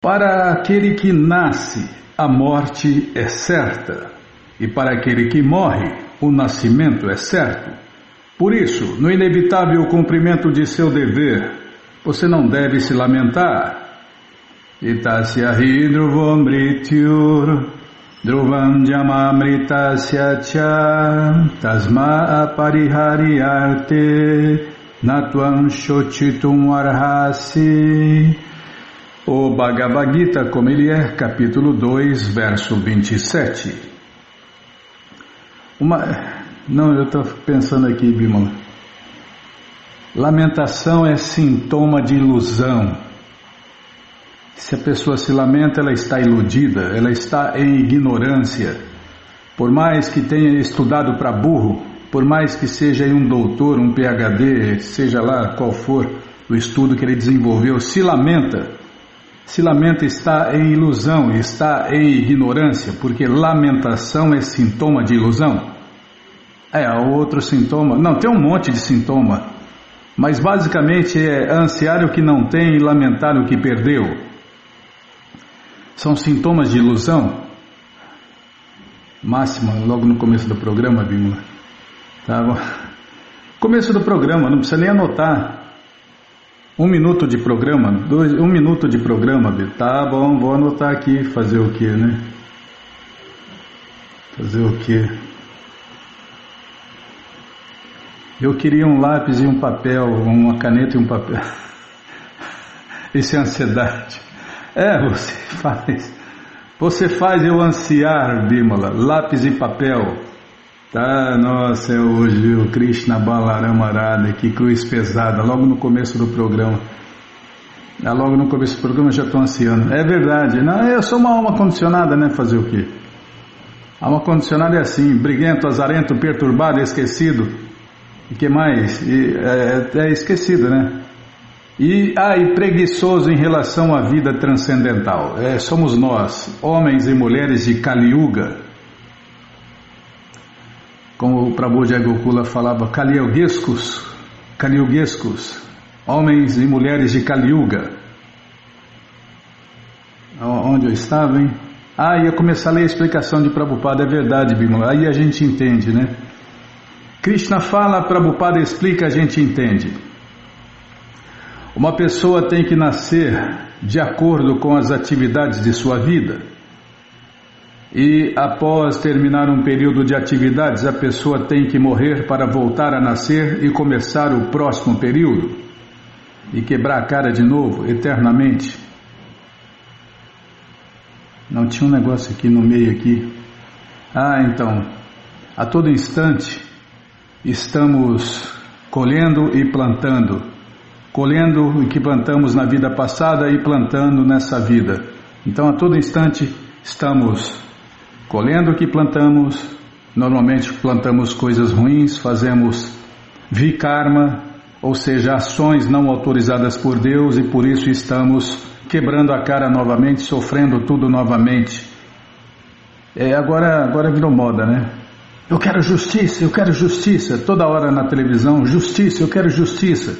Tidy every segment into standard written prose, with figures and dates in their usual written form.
Para aquele que nasce, a morte é certa, e para aquele que morre, o nascimento é certo. Por isso, no inevitável cumprimento de seu dever, você não deve se lamentar. Itasya hi dhruvam mrityur, dhruvam jamamritasya cha, tasma apariharyate, natvam shochitum arhasi. O Bhagavad Gita, como ele é, capítulo 2, verso 27. Não, eu estou pensando aqui, Bimala. Lamentação é sintoma de ilusão. Se a pessoa se lamenta, ela está iludida, ela está em ignorância. Por mais que tenha estudado para burro, por mais que seja um doutor, um PhD, seja lá qual for o estudo que ele desenvolveu, se lamenta, está em ilusão, está em ignorância, porque lamentação é sintoma de ilusão. Outro sintoma, não, tem um monte de sintoma, mas basicamente é ansiar o que não tem e lamentar o que perdeu. São sintomas de ilusão. Máxima, logo no começo do programa, Bimala. Tá bom. Começo do programa, não precisa nem anotar. 1 minuto de programa, 1 minuto de programa, tá bom, vou anotar aqui, fazer o que, né? Fazer o que? Eu queria um lápis e um papel, uma caneta e um papel. Isso é ansiedade. Você faz eu ansiar, Bimala, lápis e papel. Tá, nossa, é hoje o Krishna Balarama Arada, que cruz pesada, logo no começo do programa. Logo no começo do programa eu já estou ansiando. É verdade, não, eu sou uma alma condicionada, né? Fazer o quê? Alma condicionada é assim, briguento, azarento, perturbado, esquecido. E que mais? É esquecido, né? E preguiçoso em relação à vida transcendental. Somos nós, homens e mulheres de Kali Yuga. Como o Prabhu Jayagokula falava, Kali-yugescos, homens e mulheres de Kali Yuga. Onde eu estava, hein? Ia começar a ler a explicação de Prabhupada, é verdade, Bimala. Aí a gente entende, né? Krishna fala, Prabhupada explica, a gente entende. Uma pessoa tem que nascer de acordo com as atividades de sua vida. E após terminar um período de atividades, a pessoa tem que morrer para voltar a nascer e começar o próximo período e quebrar a cara de novo, eternamente. Não tinha um negócio aqui no meio aqui. Então, a todo instante estamos colhendo e plantando. Colhendo o que plantamos na vida passada e plantando nessa vida. Então, a todo instante estamos colhendo o que plantamos. Normalmente plantamos coisas ruins, fazemos vikarma, ou seja, ações não autorizadas por Deus, e por isso estamos quebrando a cara novamente, sofrendo tudo novamente. Agora virou moda, né? Eu quero justiça, toda hora na televisão, justiça, eu quero justiça.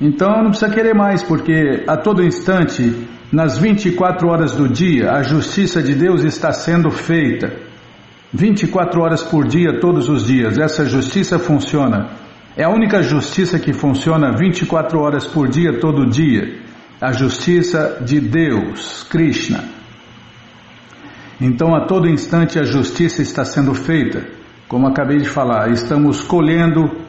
Então não precisa querer mais, porque a todo instante, nas 24 horas do dia, a justiça de Deus está sendo feita. 24 horas por dia, todos os dias, essa justiça funciona. É a única justiça que funciona 24 horas por dia, todo dia. A justiça de Deus, Krishna. Então a todo instante a justiça está sendo feita. Como acabei de falar, estamos colhendo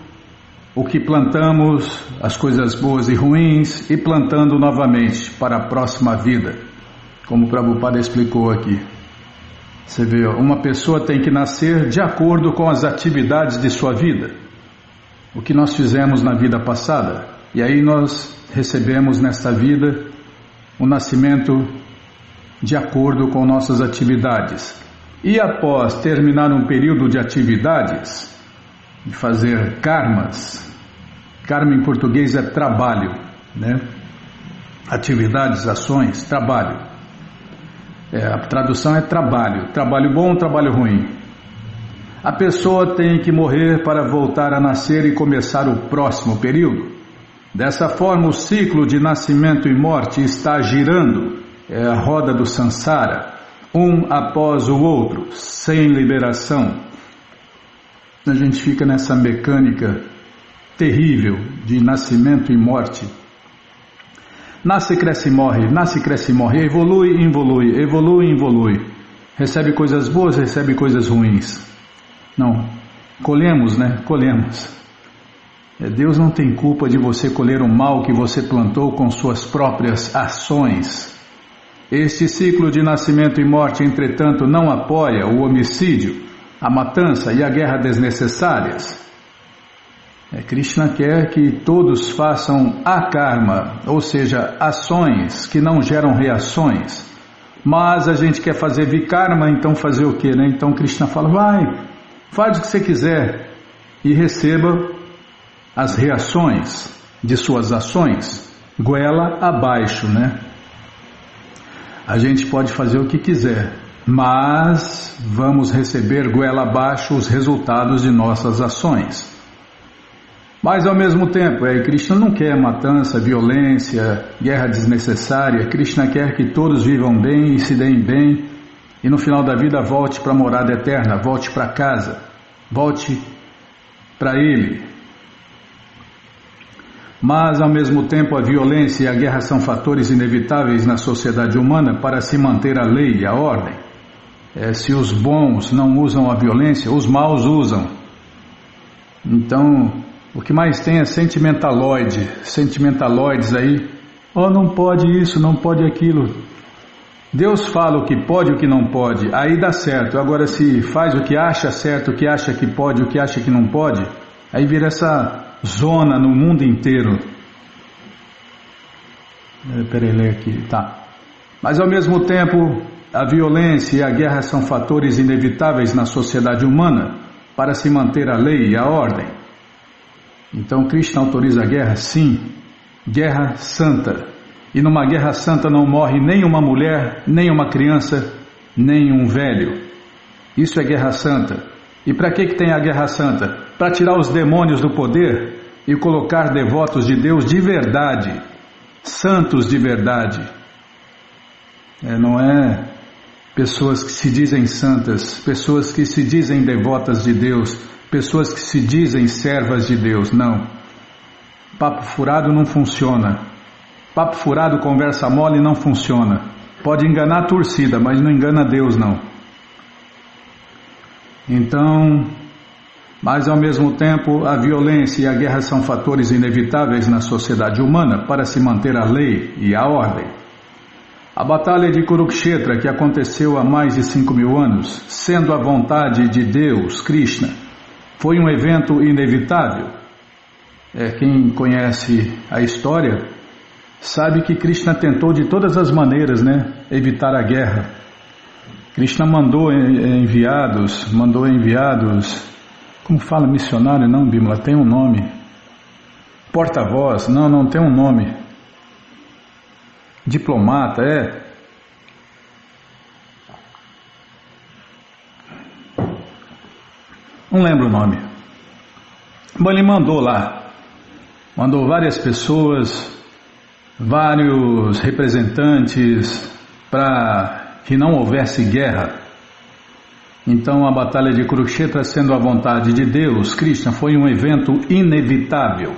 o que plantamos, as coisas boas e ruins, e plantando novamente para a próxima vida, como o Prabhupada explicou aqui. Você vê, uma pessoa tem que nascer de acordo com as atividades de sua vida, o que nós fizemos na vida passada, e aí nós recebemos nesta vida o nascimento de acordo com nossas atividades. E após terminar um período de atividades, de fazer karmas. Karma em português é trabalho, né? Atividades, ações, trabalho. A tradução é trabalho. Trabalho bom, trabalho ruim. A pessoa tem que morrer para voltar a nascer e começar o próximo período. Dessa forma, o ciclo de nascimento e morte está girando, é a roda do Sansara, um após o outro, sem liberação. A gente fica nessa mecânica terrível de nascimento e morte. Nasce, cresce e morre, evolui, involui, evolui, involui. Recebe coisas boas, recebe coisas ruins. Não, colhemos, né? Colhemos. Deus não tem culpa de você colher o mal que você plantou com suas próprias ações. Este ciclo de nascimento e morte, entretanto, não apoia o homicídio, a matança e a guerra desnecessárias. Krishna quer que todos façam akarma, ou seja, ações que não geram reações. Mas a gente quer fazer vikarma, então fazer o quê, né? Então Krishna fala, faz o que você quiser e receba as reações de suas ações, goela abaixo, né? A gente pode fazer o que quiser, mas vamos receber goela abaixo os resultados de nossas ações. Mas ao mesmo tempo, Krishna não quer matança, violência, guerra desnecessária. Krishna quer que todos vivam bem e se deem bem e no final da vida volte para a morada eterna, volte para casa, volte para Ele. Mas ao mesmo tempo a violência e a guerra são fatores inevitáveis na sociedade humana para se manter a lei e a ordem. Se os bons não usam a violência, os maus usam. Então, o que mais tem é sentimentaloides aí. Não pode isso, não pode aquilo. Deus fala o que pode e o que não pode, aí dá certo. Agora se faz o que acha certo, o que acha que pode, o que acha que não pode, aí vira essa zona no mundo inteiro. Peraí, ler aqui, tá. Mas ao mesmo tempo, a violência e a guerra são fatores inevitáveis na sociedade humana para se manter a lei e a ordem. Então Krishna autoriza a guerra? Sim, guerra santa. E numa guerra santa não morre nem uma mulher, nem uma criança, nem um velho. Isso é guerra santa. E para que tem a guerra santa? Para tirar os demônios do poder e colocar devotos de Deus de verdade, santos de verdade. Não é pessoas que se dizem santas, pessoas que se dizem devotas de Deus, pessoas que se dizem servas de Deus, não. Papo furado não funciona. Papo furado, conversa mole não funciona. Pode enganar a torcida, mas não engana Deus, não. Então, mas ao mesmo tempo, a violência e a guerra são fatores inevitáveis na sociedade humana para se manter a lei e a ordem. A batalha de Kurukshetra, que aconteceu há mais de 5.000 anos, sendo a vontade de Deus, Krishna, foi um evento inevitável. Quem conhece a história sabe que Krishna tentou de todas as maneiras, evitar a guerra. Krishna mandou enviados, como fala missionário? Não, Bimala, tem um nome. Porta-voz, não tem um nome. Diplomata, não lembro o nome. Bom, ele mandou várias pessoas, vários representantes para que não houvesse guerra. Então a batalha de Kurukshetra, sendo a vontade de Deus, Krishna, foi um evento inevitável.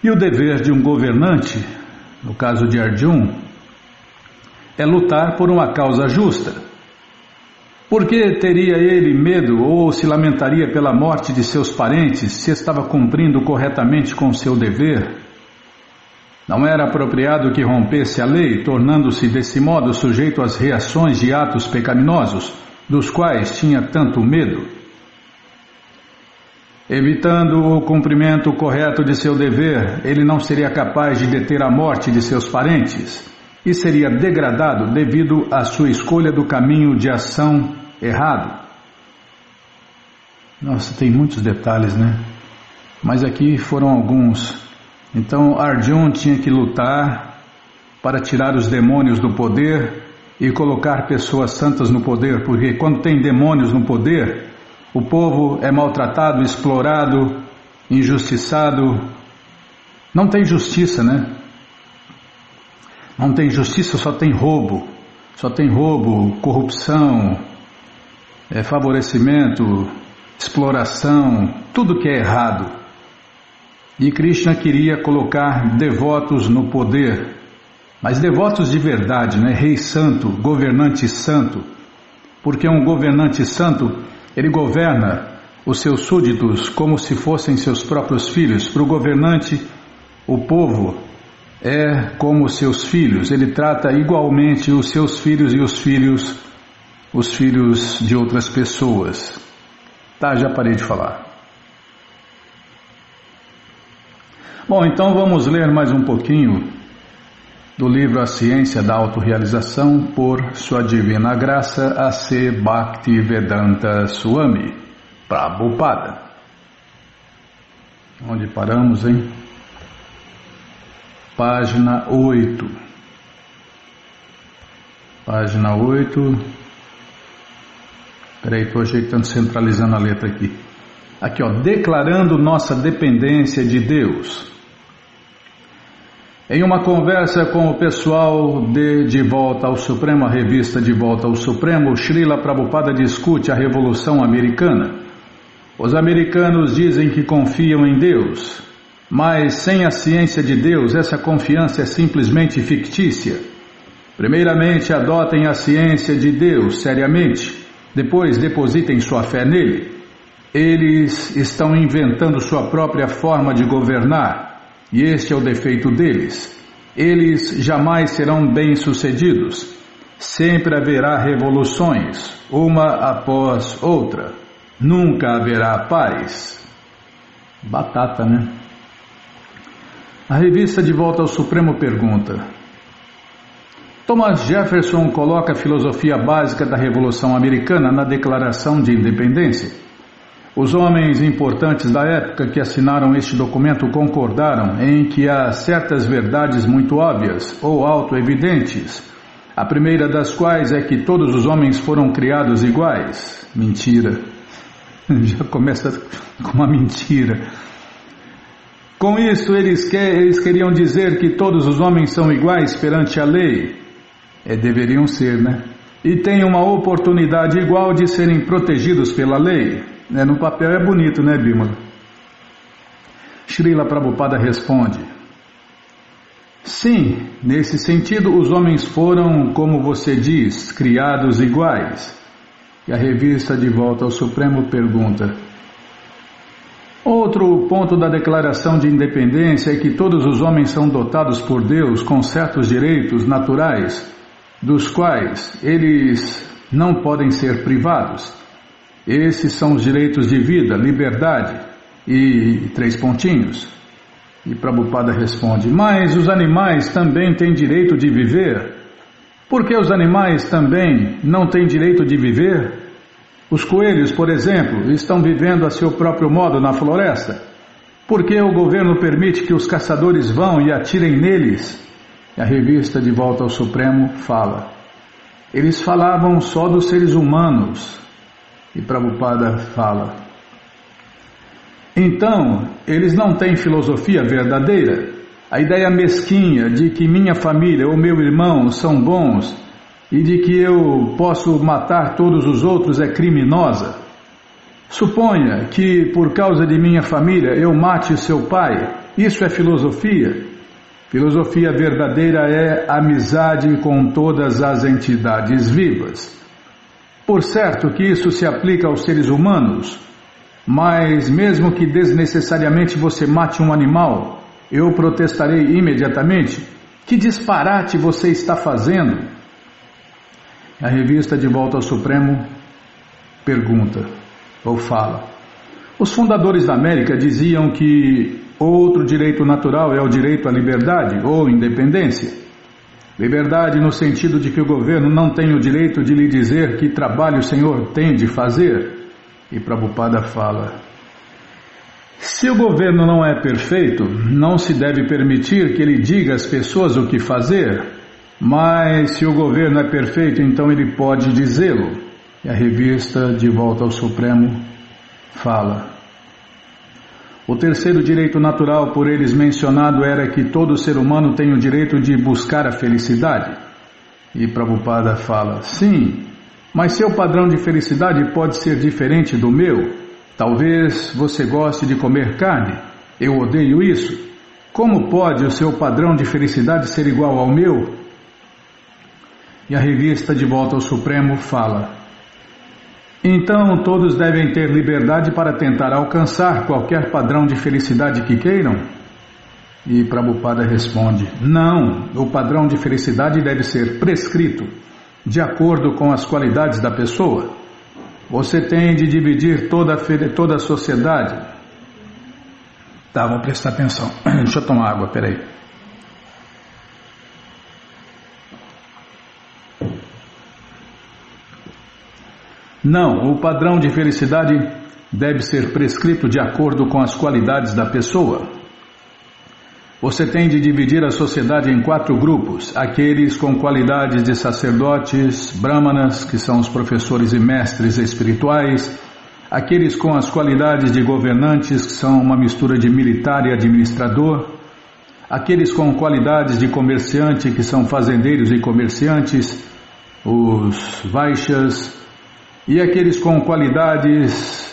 E o dever de um governante, no caso de Arjuna, é lutar por uma causa justa. Por que teria ele medo ou se lamentaria pela morte de seus parentes se estava cumprindo corretamente com seu dever? Não era apropriado que rompesse a lei, tornando-se desse modo sujeito às reações de atos pecaminosos, dos quais tinha tanto medo? Evitando o cumprimento correto de seu dever, ele não seria capaz de deter a morte de seus parentes e seria degradado devido à sua escolha do caminho de ação errado. Nossa, tem muitos detalhes, Mas aqui foram alguns. Então Arjuna tinha que lutar para tirar os demônios do poder e colocar pessoas santas no poder, porque quando tem demônios no poder, o povo é maltratado, explorado, injustiçado, Não tem justiça, né? Não tem justiça, só tem roubo. Só tem roubo, corrupção, favorecimento, exploração, tudo que é errado. E Krishna queria colocar devotos no poder, mas devotos de verdade, né? Rei santo, governante santo, porque um governante santo, ele governa os seus súditos como se fossem seus próprios filhos. Para o governante, o povo é como seus filhos, ele trata igualmente os seus filhos e os filhos de outras pessoas. Tá, já parei de falar. Bom, então vamos ler mais um pouquinho do livro A Ciência da Autorrealização, por Sua Divina Graça A.C. Bhaktivedanta Swami Prabhupada. Onde paramos, hein? Página 8. Página 8. Peraí, estou ajeitando, centralizando a letra aqui. Aqui, ó, declarando nossa dependência de Deus. Em uma conversa com o pessoal de Volta ao Supremo, a revista De Volta ao Supremo, Srila Prabhupada discute a Revolução Americana. Os americanos dizem que confiam em Deus, mas sem a ciência de Deus, essa confiança é simplesmente fictícia. Primeiramente, adotem a ciência de Deus seriamente, depois depositem sua fé nele. Eles estão inventando sua própria forma de governar. E este é o defeito deles. Eles jamais serão bem-sucedidos. Sempre haverá revoluções, uma após outra. Nunca haverá paz. Batata, né? A revista De Volta ao Supremo pergunta: Thomas Jefferson coloca a filosofia básica da Revolução Americana na Declaração de Independência. Os homens importantes da época que assinaram este documento concordaram em que há certas verdades muito óbvias ou autoevidentes, a primeira das quais é que todos os homens foram criados iguais. Mentira. Já começa com uma mentira. Com isso, eles queriam dizer que todos os homens são iguais perante a lei. Deveriam ser, né? E têm uma oportunidade igual de serem protegidos pela lei. No papel é bonito, né, Bímola? Srila Prabhupada responde: sim, nesse sentido os homens foram, como você diz, criados iguais. E a revista De Volta ao Supremo pergunta: outro ponto da Declaração de Independência é que todos os homens são dotados por Deus com certos direitos naturais, dos quais eles não podem ser privados. Esses são os direitos de vida, liberdade e 3 pontinhos. E Prabhupada responde: mas os animais também têm direito de viver. Por que os animais também não têm direito de viver? Os coelhos, por exemplo, estão vivendo a seu próprio modo na floresta. Por que o governo permite que os caçadores vão e atirem neles? E a revista De Volta ao Supremo fala: eles falavam só dos seres humanos. E Prabhupada fala: então, eles não têm filosofia verdadeira? A ideia mesquinha de que minha família ou meu irmão são bons e de que eu posso matar todos os outros é criminosa. Suponha que por causa de minha família eu mate seu pai. Isso é filosofia? Filosofia verdadeira é amizade com todas as entidades vivas. Por certo que isso se aplica aos seres humanos, mas mesmo que desnecessariamente você mate um animal, eu protestarei imediatamente. Que disparate você está fazendo? A revista De Volta ao Supremo pergunta, ou fala: os fundadores da América diziam que outro direito natural é o direito à liberdade ou independência. Liberdade no sentido de que o governo não tem o direito de lhe dizer que trabalho o senhor tem de fazer. E Prabhupada fala: se o governo não é perfeito, não se deve permitir que ele diga às pessoas o que fazer. Mas se o governo é perfeito, então ele pode dizê-lo. E a revista De Volta ao Supremo fala: O terceiro direito natural por eles mencionado era que todo ser humano tem o direito de buscar a felicidade. E Prabhupada fala, sim, mas seu padrão de felicidade pode ser diferente do meu. Talvez você goste de comer carne. Eu odeio isso. Como pode o seu padrão de felicidade ser igual ao meu? E a revista De Volta ao Supremo fala, então todos devem ter liberdade para tentar alcançar qualquer padrão de felicidade que queiram? E Prabhupada responde, não, o padrão de felicidade deve ser prescrito, de acordo com as qualidades da pessoa. Você tem de dividir toda a sociedade. Tá, vou prestar atenção. Deixa eu tomar água, peraí. Não, o padrão de felicidade deve ser prescrito de acordo com as qualidades da pessoa. Você tem de dividir a sociedade em 4 grupos, aqueles com qualidades de sacerdotes, brahmanas, que são os professores e mestres espirituais, aqueles com as qualidades de governantes, que são uma mistura de militar e administrador, aqueles com qualidades de comerciante, que são fazendeiros e comerciantes, os vaixas, e aqueles com qualidades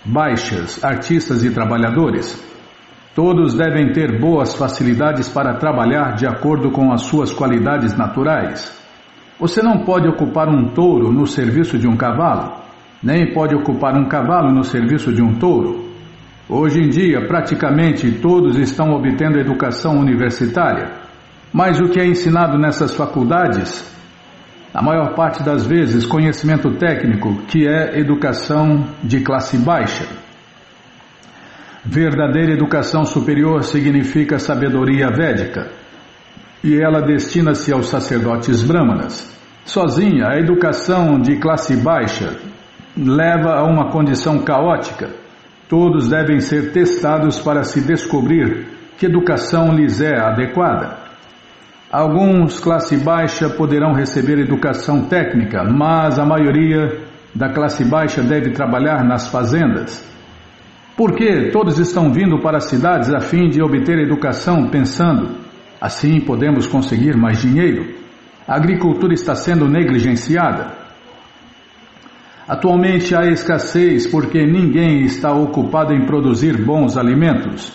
baixas, artistas e trabalhadores. Todos devem ter boas facilidades para trabalhar de acordo com as suas qualidades naturais. Você não pode ocupar um touro no serviço de um cavalo, nem pode ocupar um cavalo no serviço de um touro. Hoje em dia, praticamente todos estão obtendo educação universitária, mas o que é ensinado nessas faculdades, a maior parte das vezes, conhecimento técnico, que é educação de classe baixa. Verdadeira educação superior significa sabedoria védica, e ela destina-se aos sacerdotes brahmanas. Sozinha, a educação de classe baixa leva a uma condição caótica. Todos devem ser testados para se descobrir que educação lhes é adequada. Alguns, classe baixa, poderão receber educação técnica, mas a maioria da classe baixa deve trabalhar nas fazendas. Por que todos estão vindo para as cidades a fim de obter educação pensando, assim podemos conseguir mais dinheiro? A agricultura está sendo negligenciada. Atualmente há escassez porque ninguém está ocupado em produzir bons alimentos.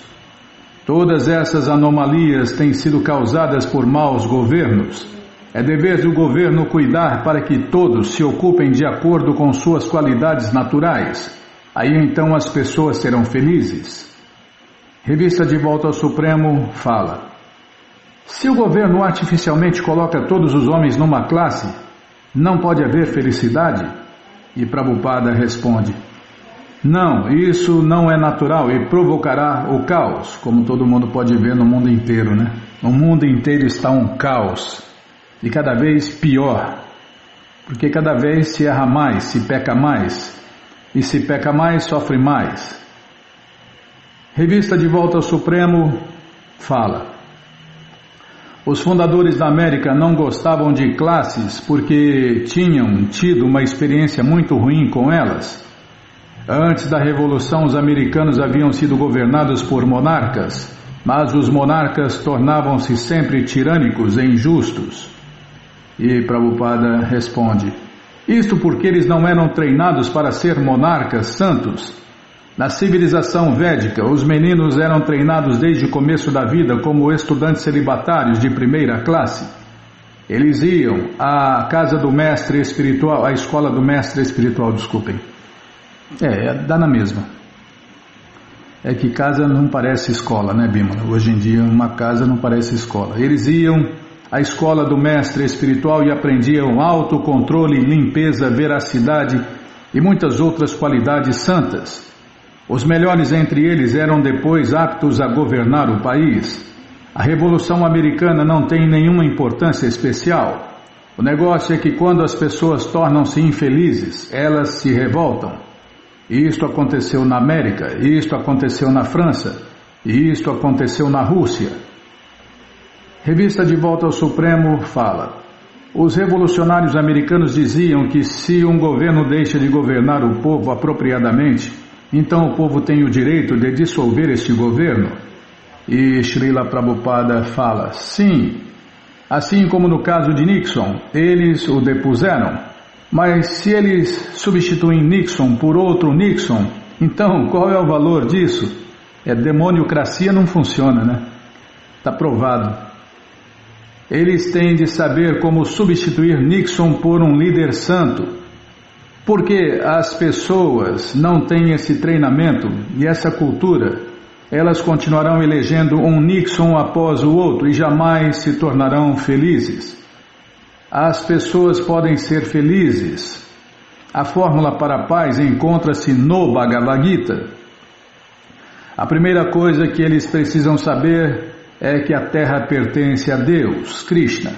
Todas essas anomalias têm sido causadas por maus governos. É dever do governo cuidar para que todos se ocupem de acordo com suas qualidades naturais. Aí então as pessoas serão felizes. Revista De Volta ao Supremo fala, se o governo artificialmente coloca todos os homens numa classe, não pode haver felicidade? E Prabhupada responde, não, isso não é natural e provocará o caos, como todo mundo pode ver no mundo inteiro, né? O mundo inteiro está um caos, e cada vez pior, porque cada vez se erra mais, se peca mais, e se peca mais, sofre mais. Revista De Volta ao Supremo fala, os fundadores da América não gostavam de classes porque tinham tido uma experiência muito ruim com elas. Antes da Revolução, os americanos haviam sido governados por monarcas, mas os monarcas tornavam-se sempre tirânicos e injustos. E Prabhupada responde, isto porque eles não eram treinados para ser monarcas santos. Na civilização védica, os meninos eram treinados desde o começo da vida como estudantes celibatários de primeira classe. Eles iam à casa do mestre espiritual, à escola do mestre espiritual, desculpem. Dá na mesma. É que casa não parece escola, né, Bímola? Hoje em dia uma casa não parece escola. Eles iam à escola do mestre espiritual e aprendiam autocontrole, limpeza, veracidade e muitas outras qualidades santas. Os melhores entre eles eram depois aptos a governar o país. A Revolução Americana não tem nenhuma importância especial. O negócio é que quando as pessoas tornam-se infelizes, elas se revoltam. Isto aconteceu na América, isto aconteceu na França, e isto aconteceu na Rússia. Revista De Volta ao Supremo fala, os revolucionários americanos diziam que se um governo deixa de governar o povo apropriadamente, então o povo tem o direito de dissolver este governo? E Srila Prabhupada fala, sim, assim como no caso de Nixon, eles o depuseram. Mas se eles substituem Nixon por outro Nixon, então qual é o valor disso? Demoniocracia não funciona, né? Está provado. Eles têm de saber como substituir Nixon por um líder santo. Porque as pessoas não têm esse treinamento e essa cultura, elas continuarão elegendo um Nixon após o outro e jamais se tornarão felizes. As pessoas podem ser felizes. A fórmula para a paz encontra-se no Bhagavad Gita. A primeira coisa que eles precisam saber é que a Terra pertence a Deus, Krishna.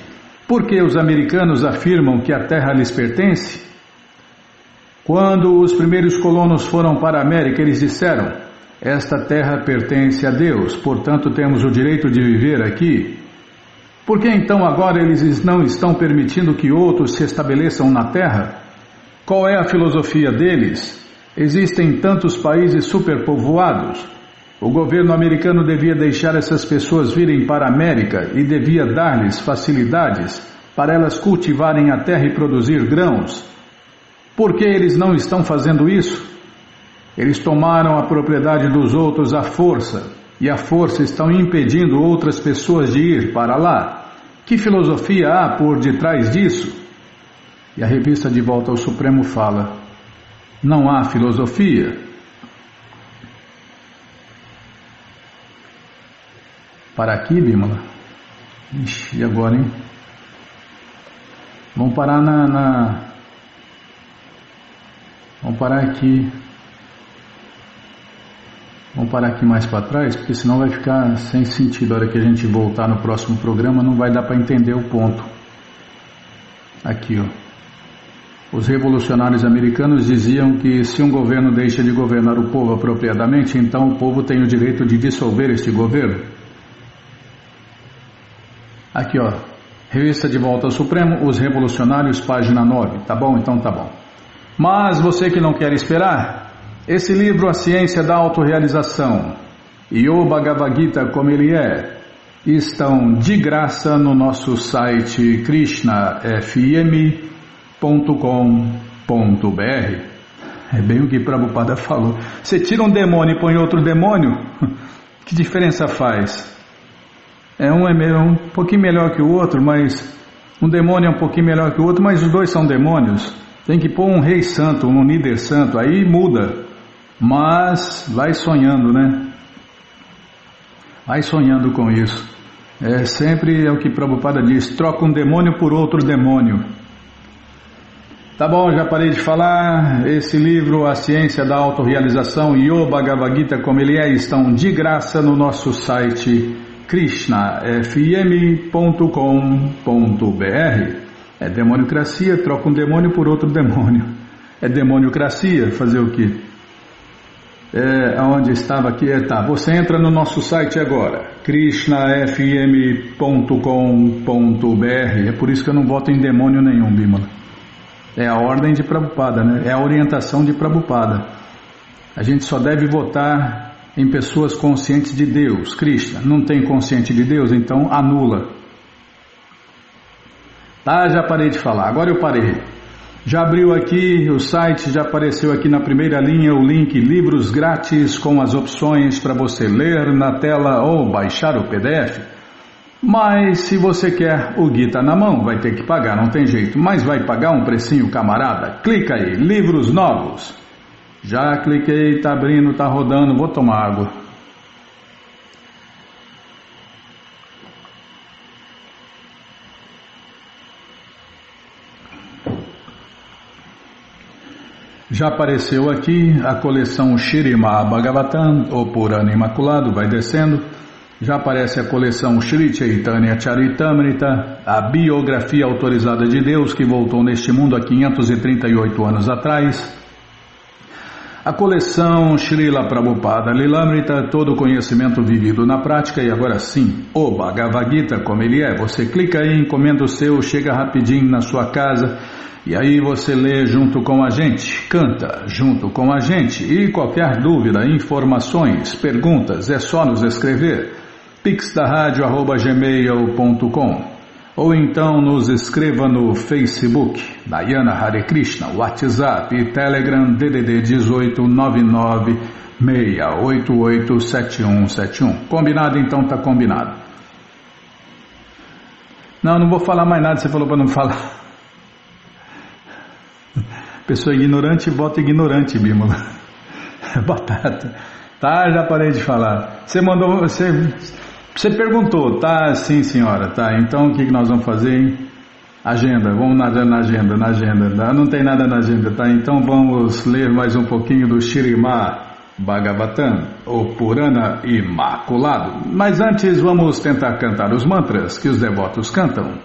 Por que os americanos afirmam que a Terra lhes pertence? Quando os primeiros colonos foram para a América, eles disseram, esta terra pertence a Deus, portanto temos o direito de viver aqui. Por que então agora eles não estão permitindo que outros se estabeleçam na terra? Qual é a filosofia deles? Existem tantos países superpovoados. O governo americano devia deixar essas pessoas virem para a América e devia dar-lhes facilidades para elas cultivarem a terra e produzir grãos. Por que eles não estão fazendo isso? Eles tomaram a propriedade dos outros à força, e à força estão impedindo outras pessoas de ir para lá. Que filosofia há por detrás disso? E a revista De Volta ao Supremo fala, não há filosofia. Para aqui, Bímola? Ixi, e agora, hein? Vamos parar Vamos parar aqui. Vamos parar aqui mais para trás, porque senão vai ficar sem sentido. A hora que a gente voltar no próximo programa, não vai dar para entender o ponto. Aqui, ó. Os revolucionários americanos diziam que se um governo deixa de governar o povo apropriadamente, então o povo tem o direito de dissolver este governo. Aqui, ó. Revista De Volta ao Supremo, Os Revolucionários, página 9. Tá bom? Então tá bom. Mas você que não quer esperar, esse livro, A Ciência da Autorrealização e o Bhagavad Gita como ele é, estão de graça no nosso site krishnafm.com.br. É bem o que Prabhupada falou. Você tira um demônio e põe outro demônio, que diferença faz? Um é um pouquinho melhor que o outro, mas um demônio é um pouquinho melhor que o outro, mas os dois são demônios. Tem que pôr um rei santo, um líder santo, aí muda. Mas vai sonhando, né? Vai sonhando com isso. Sempre é o que Prabhupada diz, troca um demônio por outro demônio. Tá bom, já parei de falar. Esse livro, A Ciência da Autorrealização e o Bhagavad Gita como ele é, estão de graça no nosso site krishnafm.com.br. É demoniocracia, troca um demônio por outro demônio. É demoniocracia, fazer o quê? Onde estava aqui? Tá, você entra no nosso site agora, krishnafm.com.br. É por isso que eu não voto em demônio nenhum, Bímola. É a ordem de Prabhupada, né? É a orientação de Prabhupada. A gente só deve votar em pessoas conscientes de Deus, Krishna. Não tem consciente de Deus, então anula. Tá, já parei de falar, agora eu parei. Já abriu aqui o site, já apareceu aqui na primeira linha o link Livros Grátis com as opções para você ler na tela ou baixar o PDF. Mas se você quer o Gita na mão, vai ter que pagar, não tem jeito. Mas vai pagar um precinho, camarada? Clica aí, Livros Novos. Já cliquei, tá abrindo, tá rodando, vou tomar água. Já apareceu aqui a coleção Śrīmad Bhagavatam, o Purana Imaculado, vai descendo. Já aparece a coleção Shri Chaitanya Charitamrita, a biografia autorizada de Deus que voltou neste mundo há 538 anos atrás. A coleção Srila Prabhupada Lilamrita, todo o conhecimento vivido na prática. E agora sim, o Bhagavad Gita como ele é. Você clica aí, encomenda o seu, chega rapidinho na sua casa. E aí você lê junto com a gente, canta junto com a gente. E qualquer dúvida, informações, perguntas, é só nos escrever. pixdaradio@gmail.com. Ou então nos escreva no Facebook, Dayana Hare Krishna, WhatsApp e Telegram DDD 18986887171. Combinado? Então tá combinado. Não vou falar mais nada, você falou para não falar. Pessoa ignorante, vota ignorante, Bímola. Batata. Tá, já parei de falar. Você perguntou, tá? Sim, senhora, tá. Então o que nós vamos fazer, hein? Agenda, vamos na agenda. Tá? Não tem nada na agenda, tá? Então vamos ler mais um pouquinho do Śrīmad Bhagavatam, o Purana Imaculado. Mas antes vamos tentar cantar os mantras que os devotos cantam.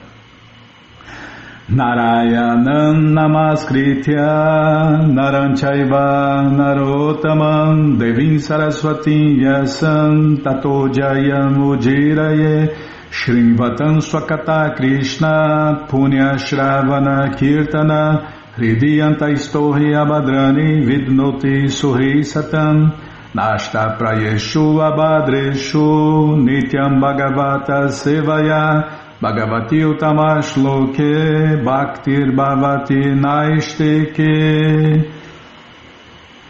Narayanam Namaskritya Naram Chaiva Narottamam Devim Saraswatim Vyasam Tato Jayam Ujiraye Shrivatam Swakata Krishna Punya Shravana Kirtana Hridiyanta Istohi Abadrani Vidnoti Suhi Satam Nashta Prayeshu Abadreshu Nityam Bhagavata Sevaya Bhagavati Utamash Loke Bhaktir Bhavati Naisteke.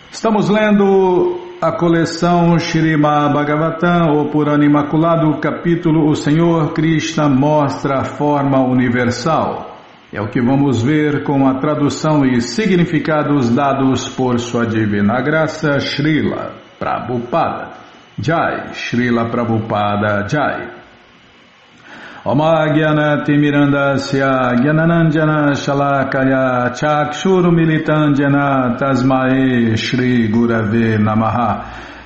Estamos lendo a coleção Śrīmad Bhagavatam, o Purana Imaculado, capítulo O Senhor Krishna mostra a forma universal. É o que vamos ver com a tradução e significados dados por sua divina graça, Srila Prabhupada. Jai, Srila Prabhupada Jai. Oma Gyanati Mirandasya Gyananandjana Shalakaya Chakshuru Militandjana Tasmae Shri Gurave Namaha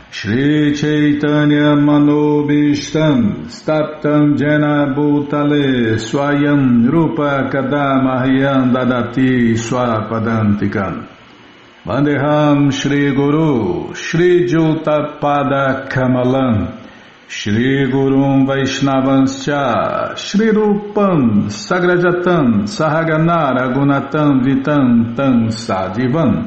Shri Chaitanya Manobishtam Staptam Jena Bhutale Swayam Rupa Kadamahyam Dadati Swapadantikam Vandeham Shri Guru Shri Jutapada Kamalam Shri Gurum Vaishnavanscha Shri Rupam Sagrajatam Sahagana Ragunatam Vitam Tam Sadivam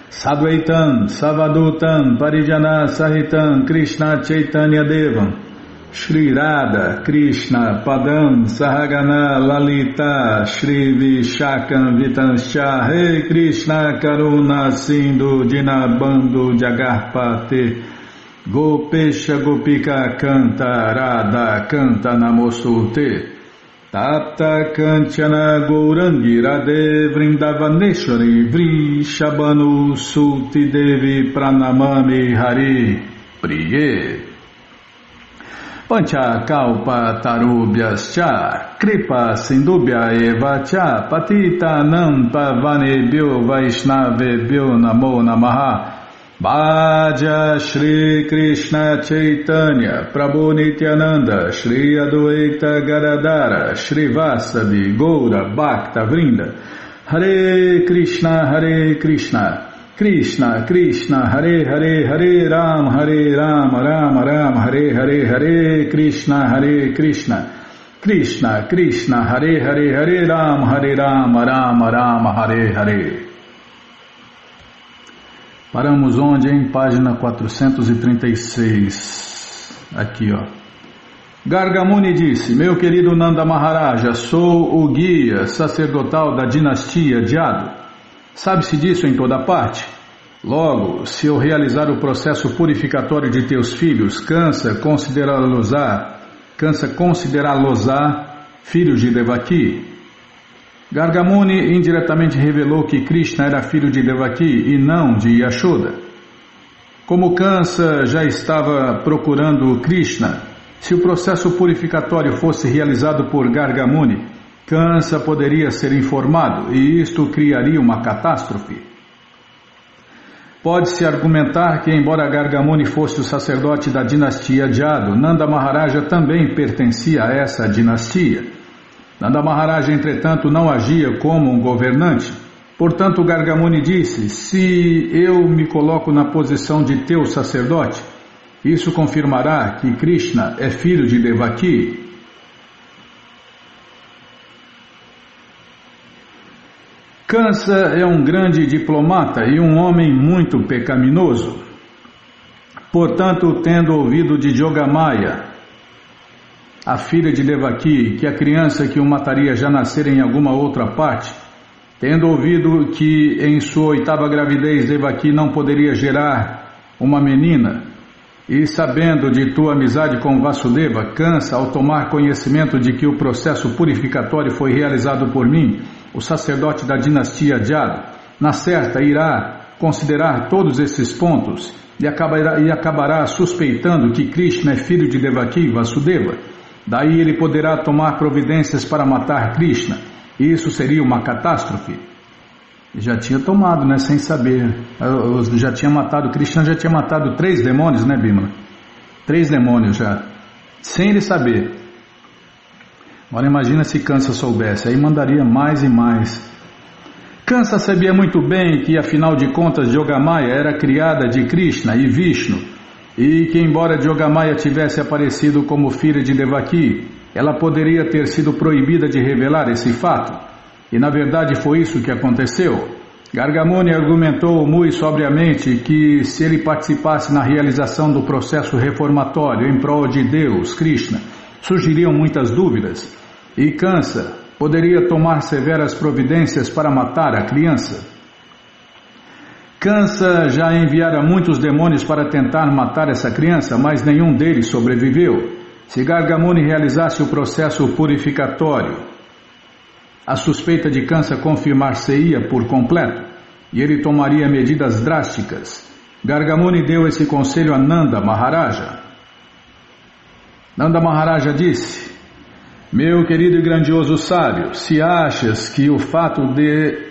Sadvaitam Savadutam Parijana Sahitam Krishna Chaitanya Devam Shri Radha Krishna Padam Sahagana Lalita Shri Vishakam Vitanscha Rei Krishna Karuna Sindhu Dinabando Jagarpate Gopesha Gopika Canta Radha Canta Namostute Tapta Kanchana Gourangi Radhe Vrindavaneshwari Vrishabhanu Suti Devi Pranamami Hari Priye Pancha Kalpa Tarubhyascha Kripa Sindubhya Eva Cha Patita Nampa Vanebhyo Vaishnavebhyo Namo Namaha Bhaja Shri Krishna Chaitanya Prabhu Nityananda Shri Adwaita Gadadara Shri Vasavi Goura Bhakta Vrinda Hare Krishna Krishna Krishna Hare Hare Hare Ram Ram Ram Hare Hare Krishna Krishna Krishna Hare Hare Ram Ram Hare Hare. Paramos onde? Em página 436. Aqui, ó. Gargamuni disse: Meu querido Nanda Maharaja, sou o guia sacerdotal da dinastia de Yadu. Sabe-se disso em toda parte? Logo, se eu realizar o processo purificatório de teus filhos, cansa considerá-los-á filhos de Devaki. Gargamuni indiretamente revelou que Krishna era filho de Devaki e não de Yashoda. Como Kansa já estava procurando Krishna, se o processo purificatório fosse realizado por Gargamuni, Kansa poderia ser informado e isto criaria uma catástrofe. Pode-se argumentar que, embora Gargamuni fosse o sacerdote da dinastia Yadu, Nanda Maharaja também pertencia a essa dinastia. Nanda Maharaja, entretanto, não agia como um governante. Portanto, Gargamuni disse: se eu me coloco na posição de teu sacerdote, isso confirmará que Krishna é filho de Devaki. Kansa é um grande diplomata e um homem muito pecaminoso. Portanto, tendo ouvido de Yogamaya, a filha de Devaki, que a criança que o mataria já nascera em alguma outra parte, tendo ouvido que em sua 8ª gravidez Devaki não poderia gerar uma menina, e sabendo de tua amizade com Vasudeva, Kansa, ao tomar conhecimento de que o processo purificatório foi realizado por mim, o sacerdote da dinastia Jada, na certa irá considerar todos esses pontos e acabará suspeitando que Krishna é filho de Devaki e Vasudeva. Daí ele poderá tomar providências para matar Krishna. E isso seria uma catástrofe. Já tinha tomado, né, sem saber. Já tinha matado, Krishna já tinha matado 3 demônios, né, Bimala? 3 demônios já, sem ele saber. Agora imagina se Kansa soubesse, aí mandaria mais e mais. Kansa sabia muito bem que, afinal de contas, Yogamaya era criada de Krishna e Vishnu, e que, embora Yogamaya tivesse aparecido como filha de Devaki, ela poderia ter sido proibida de revelar esse fato. E na verdade foi isso que aconteceu. Gargamuni argumentou muito sobriamente que, se ele participasse na realização do processo reformatório em prol de Deus, Krishna, surgiriam muitas dúvidas, e Kansa poderia tomar severas providências para matar a criança. Kansa já enviara muitos demônios para tentar matar essa criança, mas nenhum deles sobreviveu. Se Gargamuni realizasse o processo purificatório, a suspeita de Kansa confirmar-se-ia por completo, e ele tomaria medidas drásticas. Gargamuni deu esse conselho a Nanda Maharaja. Nanda Maharaja disse: meu querido e grandioso sábio, se achas que o fato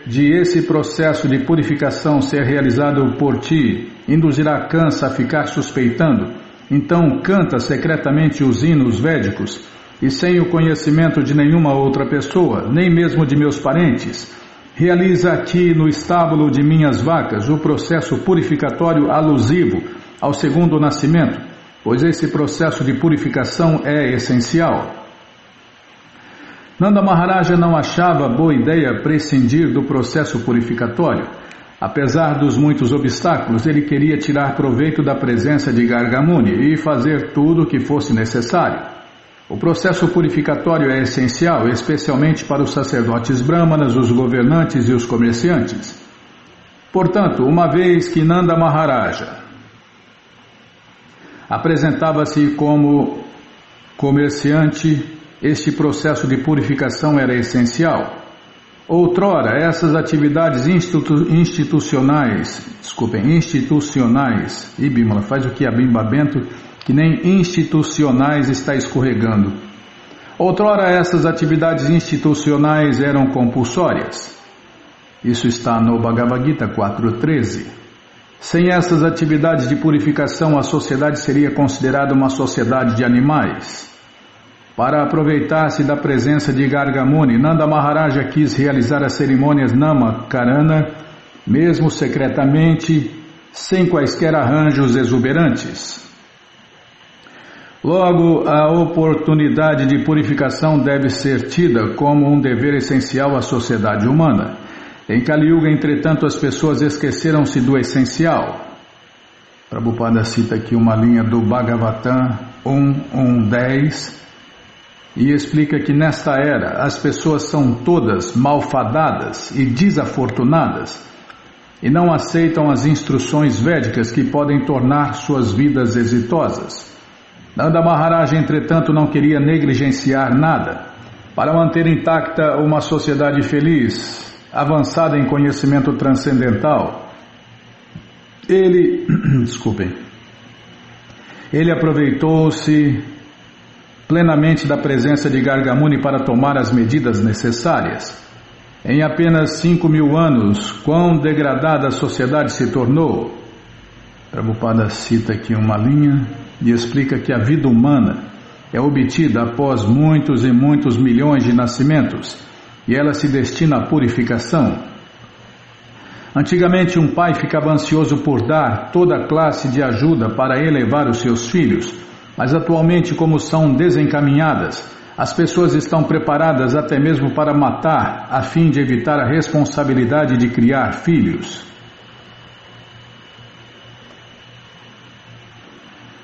de esse processo de purificação ser realizado por ti induzirá Kansa a ficar suspeitando, então canta secretamente os hinos védicos e, sem o conhecimento de nenhuma outra pessoa, nem mesmo de meus parentes, realiza aqui no estábulo de minhas vacas o processo purificatório alusivo ao 2º nascimento, pois esse processo de purificação é essencial. Nanda Maharaja não achava boa ideia prescindir do processo purificatório. Apesar dos muitos obstáculos, ele queria tirar proveito da presença de Gargamuni e fazer tudo o que fosse necessário. O processo purificatório é essencial, especialmente para os sacerdotes brahmanas, os governantes e os comerciantes. Portanto, uma vez que Nanda Maharaja apresentava-se como comerciante, este processo de purificação era essencial. Outrora, essas atividades institucionais, e Bimala, faz o que a Bimba Bento, que nem institucionais está escorregando. Outrora, essas atividades institucionais eram compulsórias. Isso está no Bhagavad Gita 4.13. Sem essas atividades de purificação, a sociedade seria considerada uma sociedade de animais. Para aproveitar-se da presença de Gargamuni, Nanda Maharaja quis realizar as cerimônias Namakarana, mesmo secretamente, sem quaisquer arranjos exuberantes. Logo, a oportunidade de purificação deve ser tida como um dever essencial à sociedade humana. Em Kali Yuga, entretanto, as pessoas esqueceram-se do essencial. Prabhupada cita aqui uma linha do Bhagavatam 1.1.10 e explica que nesta era as pessoas são todas malfadadas e desafortunadas e não aceitam as instruções védicas que podem tornar suas vidas exitosas. Nanda Maharaja, entretanto, não queria negligenciar nada. Para manter intacta uma sociedade feliz, avançada em conhecimento transcendental, ele aproveitou-se plenamente da presença de Gargamuni para tomar as medidas necessárias. Em apenas 5.000 anos, quão degradada a sociedade se tornou. Prabhupada cita aqui uma linha e explica que a vida humana é obtida após muitos e muitos milhões de nascimentos e ela se destina à purificação. Antigamente, um pai ficava ansioso por dar toda classe de ajuda para elevar os seus filhos, mas atualmente, como são desencaminhadas, As pessoas estão preparadas até mesmo para matar, a fim de evitar a responsabilidade de criar filhos.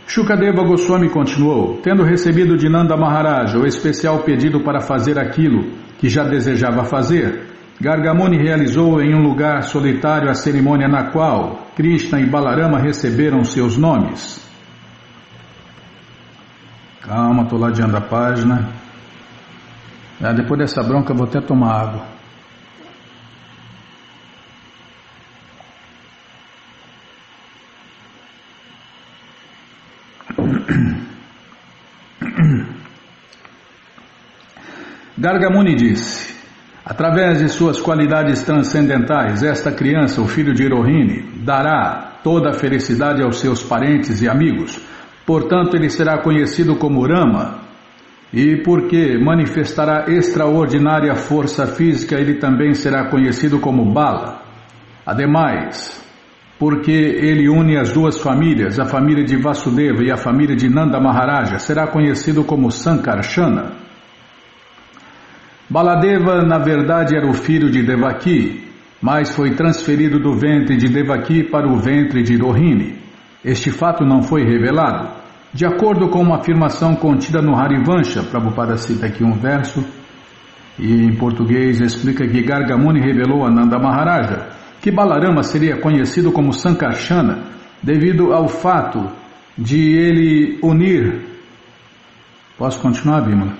Shukadeva Goswami continuou: tendo recebido de Nanda Maharaj o especial pedido para fazer aquilo que já desejava fazer, Garga Muni realizou em um lugar solitário a cerimônia na qual Krishna e Balarama receberam seus nomes. Calma, estou ladeando a página. Depois dessa bronca eu vou até tomar água. Garga Muni disse: através de suas qualidades transcendentais, esta criança, o filho de Rohini, dará toda a felicidade aos seus parentes e amigos. Portanto, ele será conhecido como Rama. E porque manifestará extraordinária força física, ele também será conhecido como Bala. Ademais, porque ele une as duas famílias, a família de Vasudeva e a família de Nanda Maharaja, será conhecido como Sankarsana. Baladeva, na verdade, era o filho de Devaki, mas foi transferido do ventre de Devaki para o ventre de Rohini. Este fato não foi revelado. De acordo com uma afirmação contida no Harivansha, Prabhupada cita aqui um verso, e em português explica que Garga Muni revelou a Nanda Maharaja que Balarama seria conhecido como Sankarsana devido ao fato de ele unir... Posso continuar, Bimala?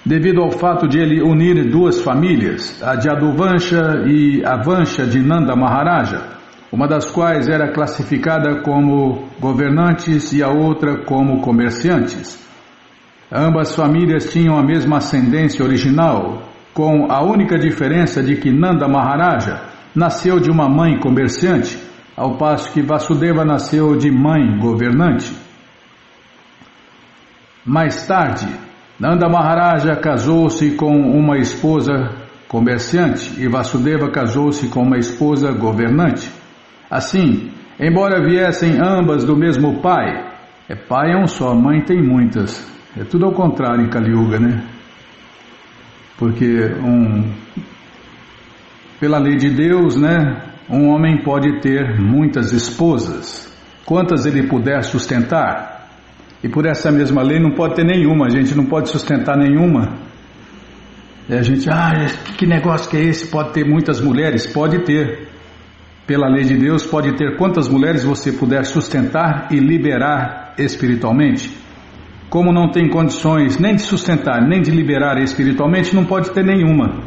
Devido ao fato de ele unir duas famílias, a de Aduvansha e a Vansha de Nanda Maharaja, uma das quais era classificada como governantes e a outra como comerciantes. Ambas famílias tinham a mesma ascendência original, com a única diferença de que Nanda Maharaja nasceu de uma mãe comerciante, ao passo que Vasudeva nasceu de mãe governante. Mais tarde, Nanda Maharaja casou-se com uma esposa comerciante e Vasudeva casou-se com uma esposa governante. Assim, embora viessem ambas do mesmo pai, pai é um só, mãe tem muitas. É tudo ao contrário em Kali Yuga, né? Porque pela lei de Deus, né, um homem pode ter muitas esposas, quantas ele puder sustentar. E por essa mesma lei não pode ter nenhuma, a gente não pode sustentar nenhuma. E a gente, que negócio que é esse? Pode ter muitas mulheres? Pode ter. Pela lei de Deus, pode ter quantas mulheres você puder sustentar e liberar espiritualmente. Como não tem condições nem de sustentar, nem de liberar espiritualmente, não pode ter nenhuma.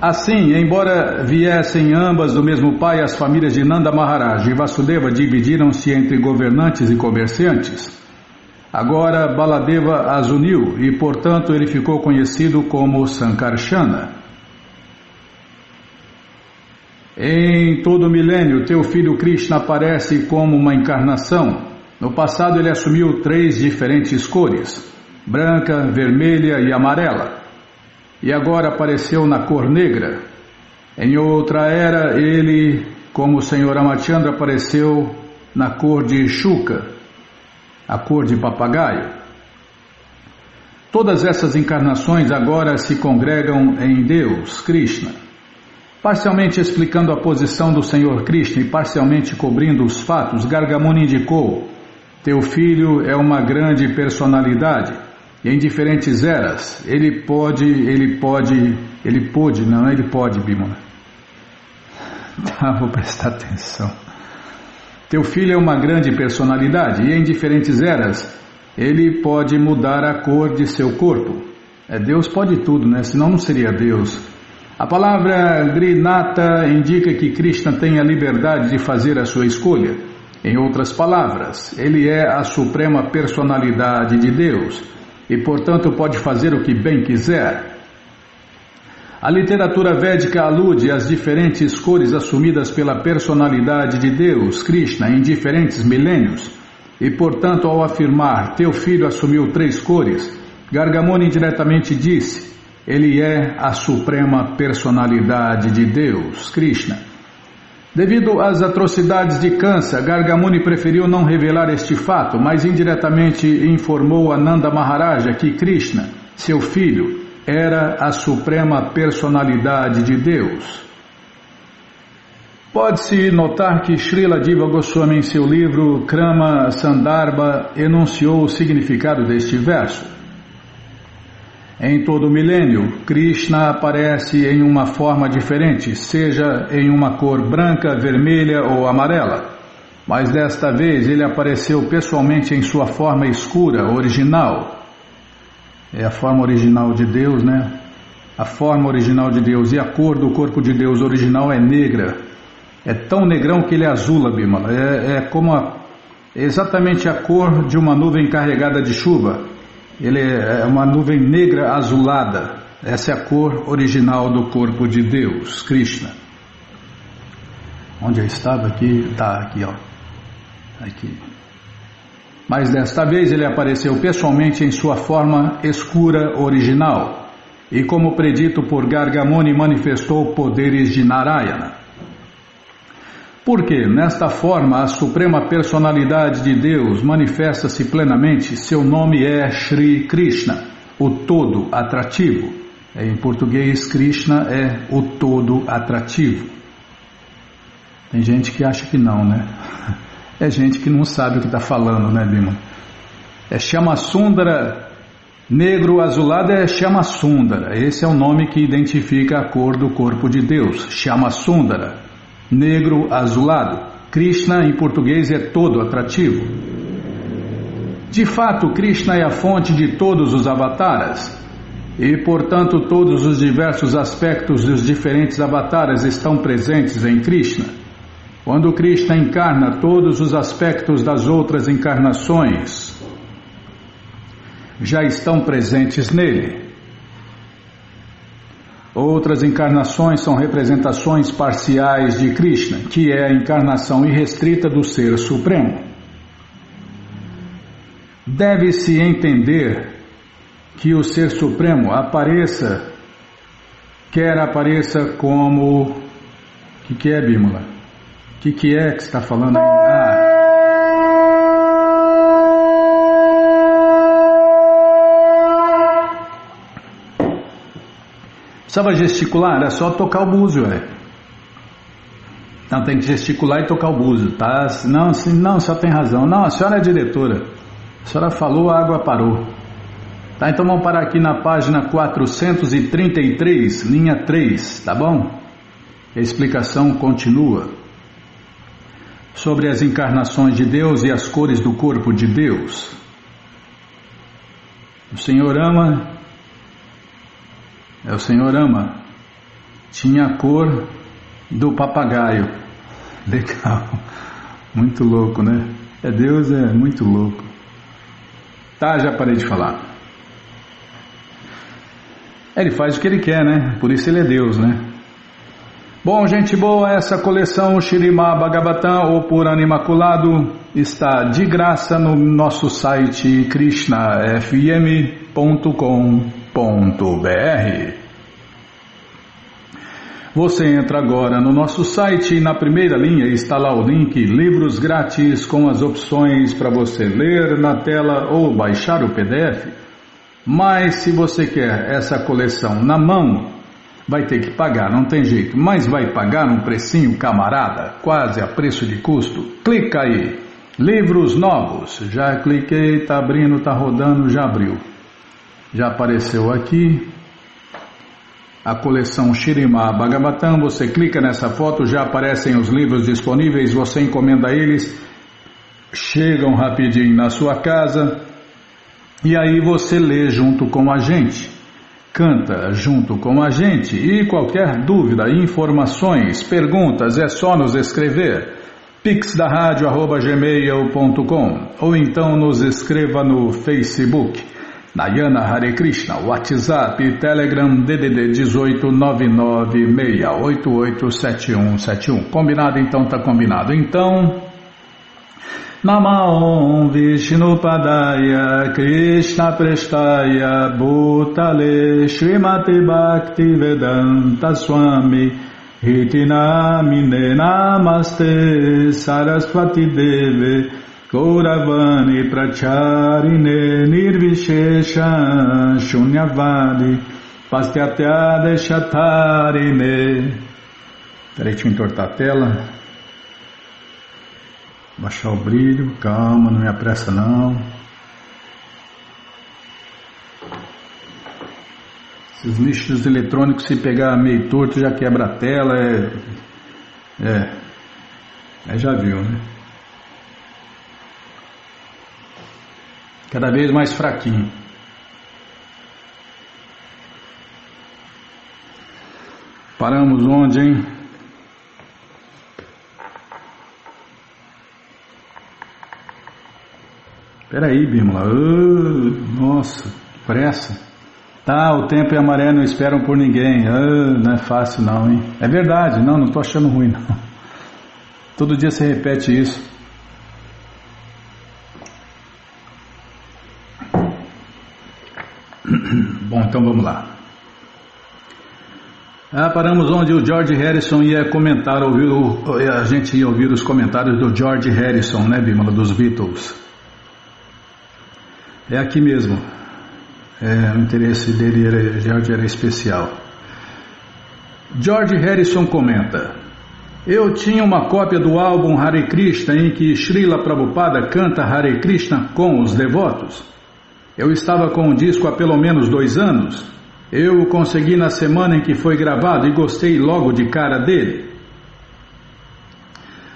Assim, embora viessem ambas do mesmo pai, as famílias de Nanda Maharaj e Vasudeva dividiram-se entre governantes e comerciantes. Agora Baladeva as uniu e, portanto, ele ficou conhecido como Sankarsana. Em todo milênio, teu filho Krishna aparece como uma encarnação. No passado ele assumiu 3 diferentes cores, branca, vermelha e amarela. E agora apareceu na cor negra. Em outra era, ele, como o Senhor Ramachandra, apareceu na cor de Shuka, a cor de papagaio. Todas essas encarnações agora se congregam em Deus, Krishna. Parcialmente explicando a posição do Senhor Krishna e parcialmente cobrindo os fatos, Garga Muni indicou: teu filho é uma grande personalidade, e em diferentes eras, ele pôde, Bimala. Tá, vou prestar atenção. Teu filho é uma grande personalidade, e em diferentes eras, ele pode mudar a cor de seu corpo. Deus pode tudo, né? Senão não seria Deus. A palavra Grinata indica que Krishna tem a liberdade de fazer a sua escolha. Em outras palavras, ele é a suprema personalidade de Deus e, portanto, pode fazer o que bem quiser. A literatura védica alude às diferentes cores assumidas pela personalidade de Deus, Krishna, em diferentes milênios. E, portanto, ao afirmar, teu filho assumiu 3 cores, Garga Muni indiretamente disse: ele é a suprema personalidade de Deus, Krishna. Devido às atrocidades de Kansa, Garga Muni preferiu não revelar este fato, mas indiretamente informou a Nanda Maharaja que Krishna, seu filho, era a suprema personalidade de Deus. Pode-se notar que Srila Jiva Goswami, em seu livro Krama Sandarbha, enunciou o significado deste verso. Em todo o milênio, Krishna aparece em uma forma diferente, seja em uma cor branca, vermelha ou amarela. Mas desta vez ele apareceu pessoalmente em sua forma escura, original. É a forma original de Deus, né? A forma original de Deus. E a cor do corpo de Deus original é negra. É tão negrão que ele é azul, Bimala. É exatamente a cor de uma nuvem carregada de chuva. Ele é uma nuvem negra azulada. Essa é a cor original do corpo de Deus, Krishna. Onde eu estava aqui? Tá, aqui, ó. Aqui. Mas desta vez ele apareceu pessoalmente em sua forma escura original. E como predito por Garga Muni, manifestou poderes de Narayana. Porque, nesta forma, a suprema personalidade de Deus manifesta-se plenamente. Seu nome é Shri Krishna, o todo atrativo. Em português, Krishna é o todo atrativo. Tem gente que acha que não, né? É gente que não sabe o que está falando, né, Bima? É Shyamasundara, negro azulado é Shyamasundara. Esse é o nome que identifica a cor do corpo de Deus, Shyamasundara. Negro azulado. Krishna em português é todo atrativo. De fato, Krishna é a fonte de todos os avataras e, portanto, todos os diversos aspectos dos diferentes avataras estão presentes em Krishna. Quando Krishna encarna, todos os aspectos das outras encarnações já estão presentes nele. Outras encarnações são representações parciais de Krishna, que é a encarnação irrestrita do Ser Supremo. Deve-se entender que o Ser Supremo quer apareça como... O que é, Bímola? O que é que você está falando aí? Precisava gesticular, é só tocar o búzio, Não, tem que gesticular e tocar o búzio, tá? Não, só tem razão. Não, a senhora é diretora. A senhora falou, a água parou. Tá, então vamos parar aqui na página 433, linha 3, tá bom? A explicação continua. Sobre as encarnações de Deus e as cores do corpo de Deus. O Senhor tinha a cor do papagaio. Legal, muito louco, né? Deus é muito louco. Tá, já parei de falar. Ele faz o que ele quer, né? Por isso ele é Deus, né? Bom, gente boa, essa coleção Śrīmad Bhagavatam, o Purana Imaculado, está de graça no nosso site krishnafm.com.br. Você entra agora no nosso site e na primeira linha está lá o link Livros Grátis com as opções para você ler na tela ou baixar o PDF. Mas se você quer essa coleção na mão, vai ter que pagar, não tem jeito. Mas vai pagar um precinho, camarada, quase a preço de custo. Clica aí, livros novos. Já cliquei, está abrindo, está rodando, já abriu. Já apareceu aqui. A coleção Śrīmad Bhagavatam, você clica nessa foto, já aparecem os livros disponíveis, você encomenda eles, chegam rapidinho na sua casa e aí você lê junto com a gente, canta junto com a gente e qualquer dúvida, informações, perguntas, é só nos escrever pixdaradio@gmail.com ou então nos escreva no Facebook Nayana Hare Krishna, WhatsApp, Telegram, DDD 189968887171. Combinado? Então tá combinado. Então, Namaon Vishnupadaya Krishna Prestaya Bhutale Srimati Bhakti Vedanta Swami Hitinamine namaste Saraswati deve Gauravani pracharine Nirvishesha Shunyavadi Pastyatya Deshatarine. Peraí, deixa eu entortar a tela. Baixar o brilho, calma, não me apressa não. Esses lixos eletrônicos, se pegar meio torto, já quebra a tela, aí já viu, né? Cada vez mais fraquinho. Paramos onde, hein? Peraí, Bímola. Nossa, que pressa. Tá, o tempo e a maré não esperam por ninguém. Não é fácil não, hein? É verdade, não tô achando ruim não. Todo dia você repete isso. Bom, então vamos lá. Paramos onde o George Harrison ia comentar, a gente ia ouvir os comentários do George Harrison, né, Bímola, dos Beatles. É aqui mesmo. O interesse dele era especial. George Harrison comenta: eu tinha uma cópia do álbum Hare Krishna em que Srila Prabhupada canta Hare Krishna com os devotos. Eu estava com o disco há pelo menos 2 anos. Eu o consegui na semana em que foi gravado e gostei logo de cara dele.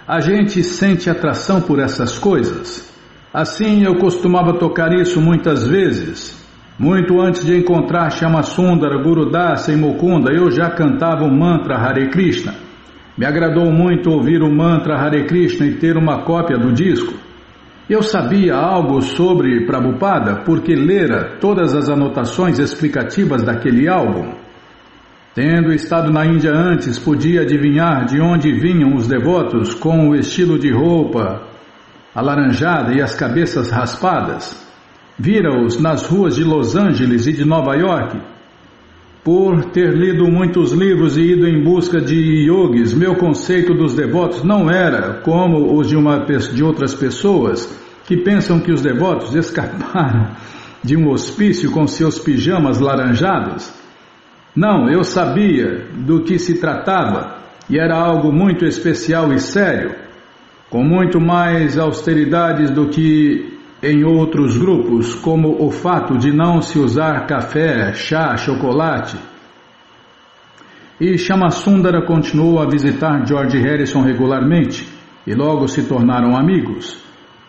A gente sente atração por essas coisas. Assim eu costumava tocar isso muitas vezes. Muito antes de encontrar Shyamasundara, Gurudasa e Mukunda, eu já cantava o mantra Hare Krishna. Me agradou muito ouvir o mantra Hare Krishna e ter uma cópia do disco. Eu sabia algo sobre Prabhupada porque lera todas as anotações explicativas daquele álbum. Tendo estado na Índia antes, podia adivinhar de onde vinham os devotos com o estilo de roupa alaranjada e as cabeças raspadas. Vira-os nas ruas de Los Angeles e de Nova York. Por ter lido muitos livros e ido em busca de yogis, meu conceito dos devotos não era como os de outras pessoas que pensam que os devotos escaparam de um hospício com seus pijamas laranjados. Não, eu sabia do que se tratava e era algo muito especial e sério, com muito mais austeridades do que em outros grupos, como o fato de não se usar café, chá, chocolate. E Shyamasundara continuou a visitar George Harrison regularmente, e logo se tornaram amigos.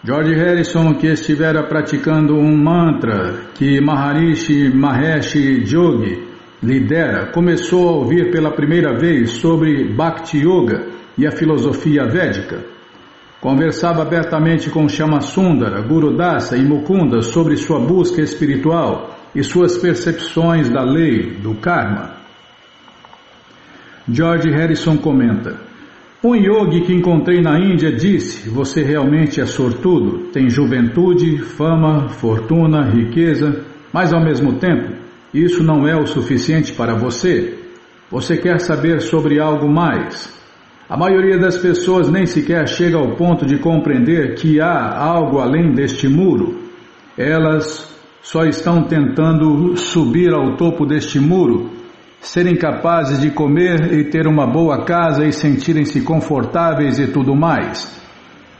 George Harrison, que estivera praticando um mantra que Maharishi Mahesh Yogi lidera, começou a ouvir pela primeira vez sobre Bhakti Yoga e a filosofia védica. Conversava abertamente com Shyamasundara, Gurudasa e Mukunda sobre sua busca espiritual e suas percepções da lei do karma. George Harrison comenta: um yogi que encontrei na Índia disse: você realmente é sortudo, tem juventude, fama, fortuna, riqueza, mas ao mesmo tempo, isso não é o suficiente para você. Você quer saber sobre algo mais. A maioria das pessoas nem sequer chega ao ponto de compreender que há algo além deste muro. Elas só estão tentando subir ao topo deste muro, serem capazes de comer e ter uma boa casa e sentirem-se confortáveis e tudo mais.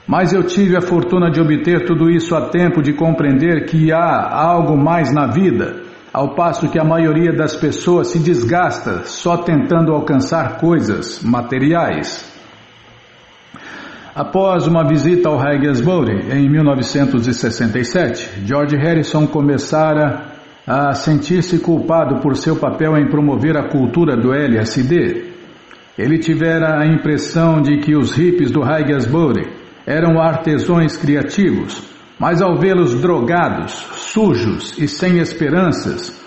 Mas eu tive a fortuna de obter tudo isso a tempo de compreender que há algo mais na vida, ao passo que a maioria das pessoas se desgasta só tentando alcançar coisas materiais. Após uma visita ao Haggesbury em 1967, George Harrison começara a sentir-se culpado por seu papel em promover a cultura do LSD. Ele tivera a impressão de que os hippies do Haggesbury eram artesãos criativos, mas ao vê-los drogados, sujos e sem esperanças,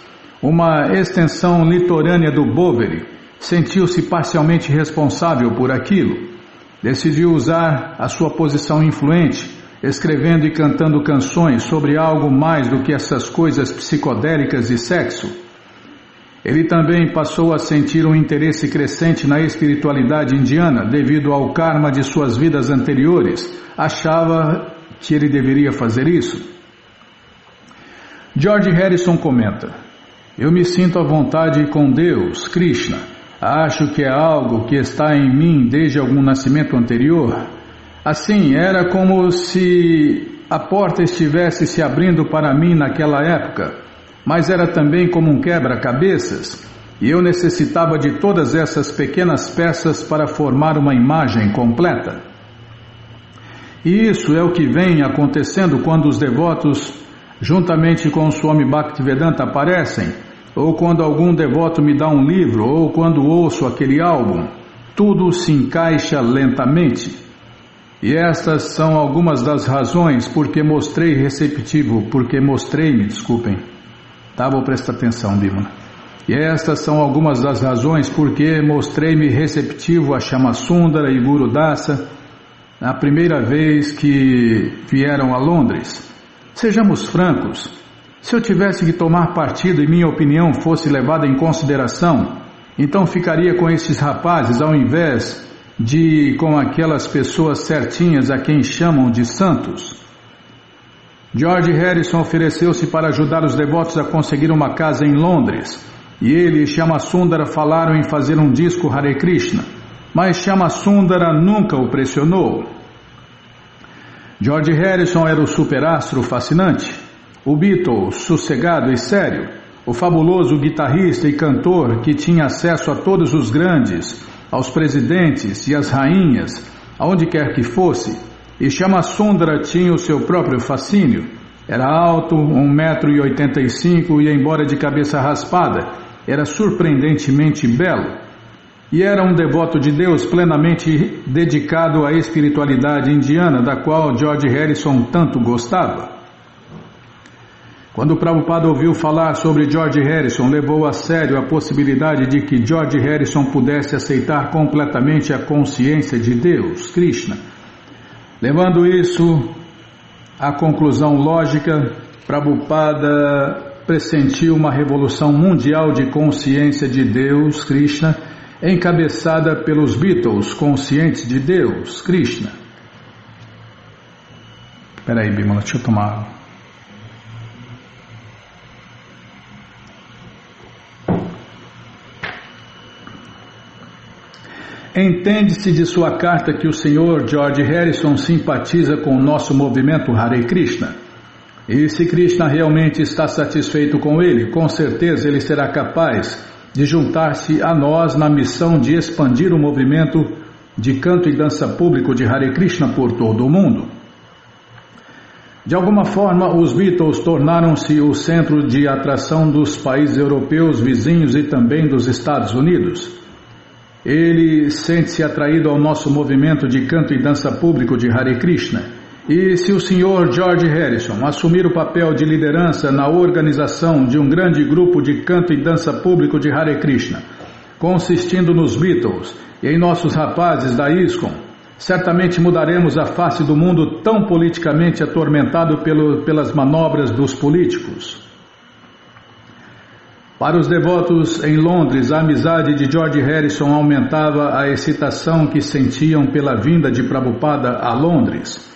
uma extensão litorânea do Bowery, sentiu-se parcialmente responsável por aquilo. Decidiu usar a sua posição influente, escrevendo e cantando canções sobre algo mais do que essas coisas psicodélicas e sexo. Ele também passou a sentir um interesse crescente na espiritualidade indiana devido ao karma de suas vidas anteriores. Achava que ele deveria fazer isso. George Harrison comenta: eu me sinto à vontade com Deus, Krishna. Acho que é algo que está em mim desde algum nascimento anterior. Assim, era como se a porta estivesse se abrindo para mim naquela época, mas era também como um quebra-cabeças, e eu necessitava de todas essas pequenas peças para formar uma imagem completa. E isso é o que vem acontecendo quando os devotos, juntamente com o Swami Bhaktivedanta, aparecem, ou quando algum devoto me dá um livro, ou quando ouço aquele álbum. Tudo se encaixa lentamente. E estas são algumas das razões porque mostrei-me, vou prestar atenção, Bimala. E estas são algumas das razões porque mostrei-me receptivo a Shyamasundara e Guru Dasa na primeira vez que vieram a Londres. Sejamos francos, se eu tivesse que tomar partido e minha opinião fosse levada em consideração, então ficaria com esses rapazes ao invés de com aquelas pessoas certinhas a quem chamam de santos. George Harrison ofereceu-se para ajudar os devotos a conseguir uma casa em Londres, e ele e Shyamasundara falaram em fazer um disco Hare Krishna, mas Shyamasundara nunca o pressionou. George Harrison era o superastro fascinante, o Beatle sossegado e sério, o fabuloso guitarrista e cantor que tinha acesso a todos os grandes, aos presidentes e às rainhas, aonde quer que fosse, e Shyamasundara tinha o seu próprio fascínio. Era alto, 1,85 m e, embora de cabeça raspada, era surpreendentemente belo. E era um devoto de Deus plenamente dedicado à espiritualidade indiana, da qual George Harrison tanto gostava. Quando Prabhupada ouviu falar sobre George Harrison, levou a sério a possibilidade de que George Harrison pudesse aceitar completamente a consciência de Deus, Krishna. Levando isso à conclusão lógica, Prabhupada pressentiu uma revolução mundial de consciência de Deus, Krishna, encabeçada pelos Beatles, conscientes de Deus, Krishna. Espera aí, Bimala, deixa eu tomar água. Entende-se de sua carta que o Sr. George Harrison simpatiza com o nosso movimento Hare Krishna. E se Krishna realmente está satisfeito com ele, com certeza ele será capaz de juntar-se a nós na missão de expandir o movimento de canto e dança público de Hare Krishna por todo o mundo. De alguma forma, os Beatles tornaram-se o centro de atração dos países europeus vizinhos e também dos Estados Unidos. Ele sente-se atraído ao nosso movimento de canto e dança público de Hare Krishna. E se o Sr. George Harrison assumir o papel de liderança na organização de um grande grupo de canto e dança público de Hare Krishna, consistindo nos Beatles e em nossos rapazes da ISKCON, certamente mudaremos a face do mundo tão politicamente atormentado pelas manobras dos políticos. Para os devotos em Londres, a amizade de George Harrison aumentava a excitação que sentiam pela vinda de Prabhupada a Londres.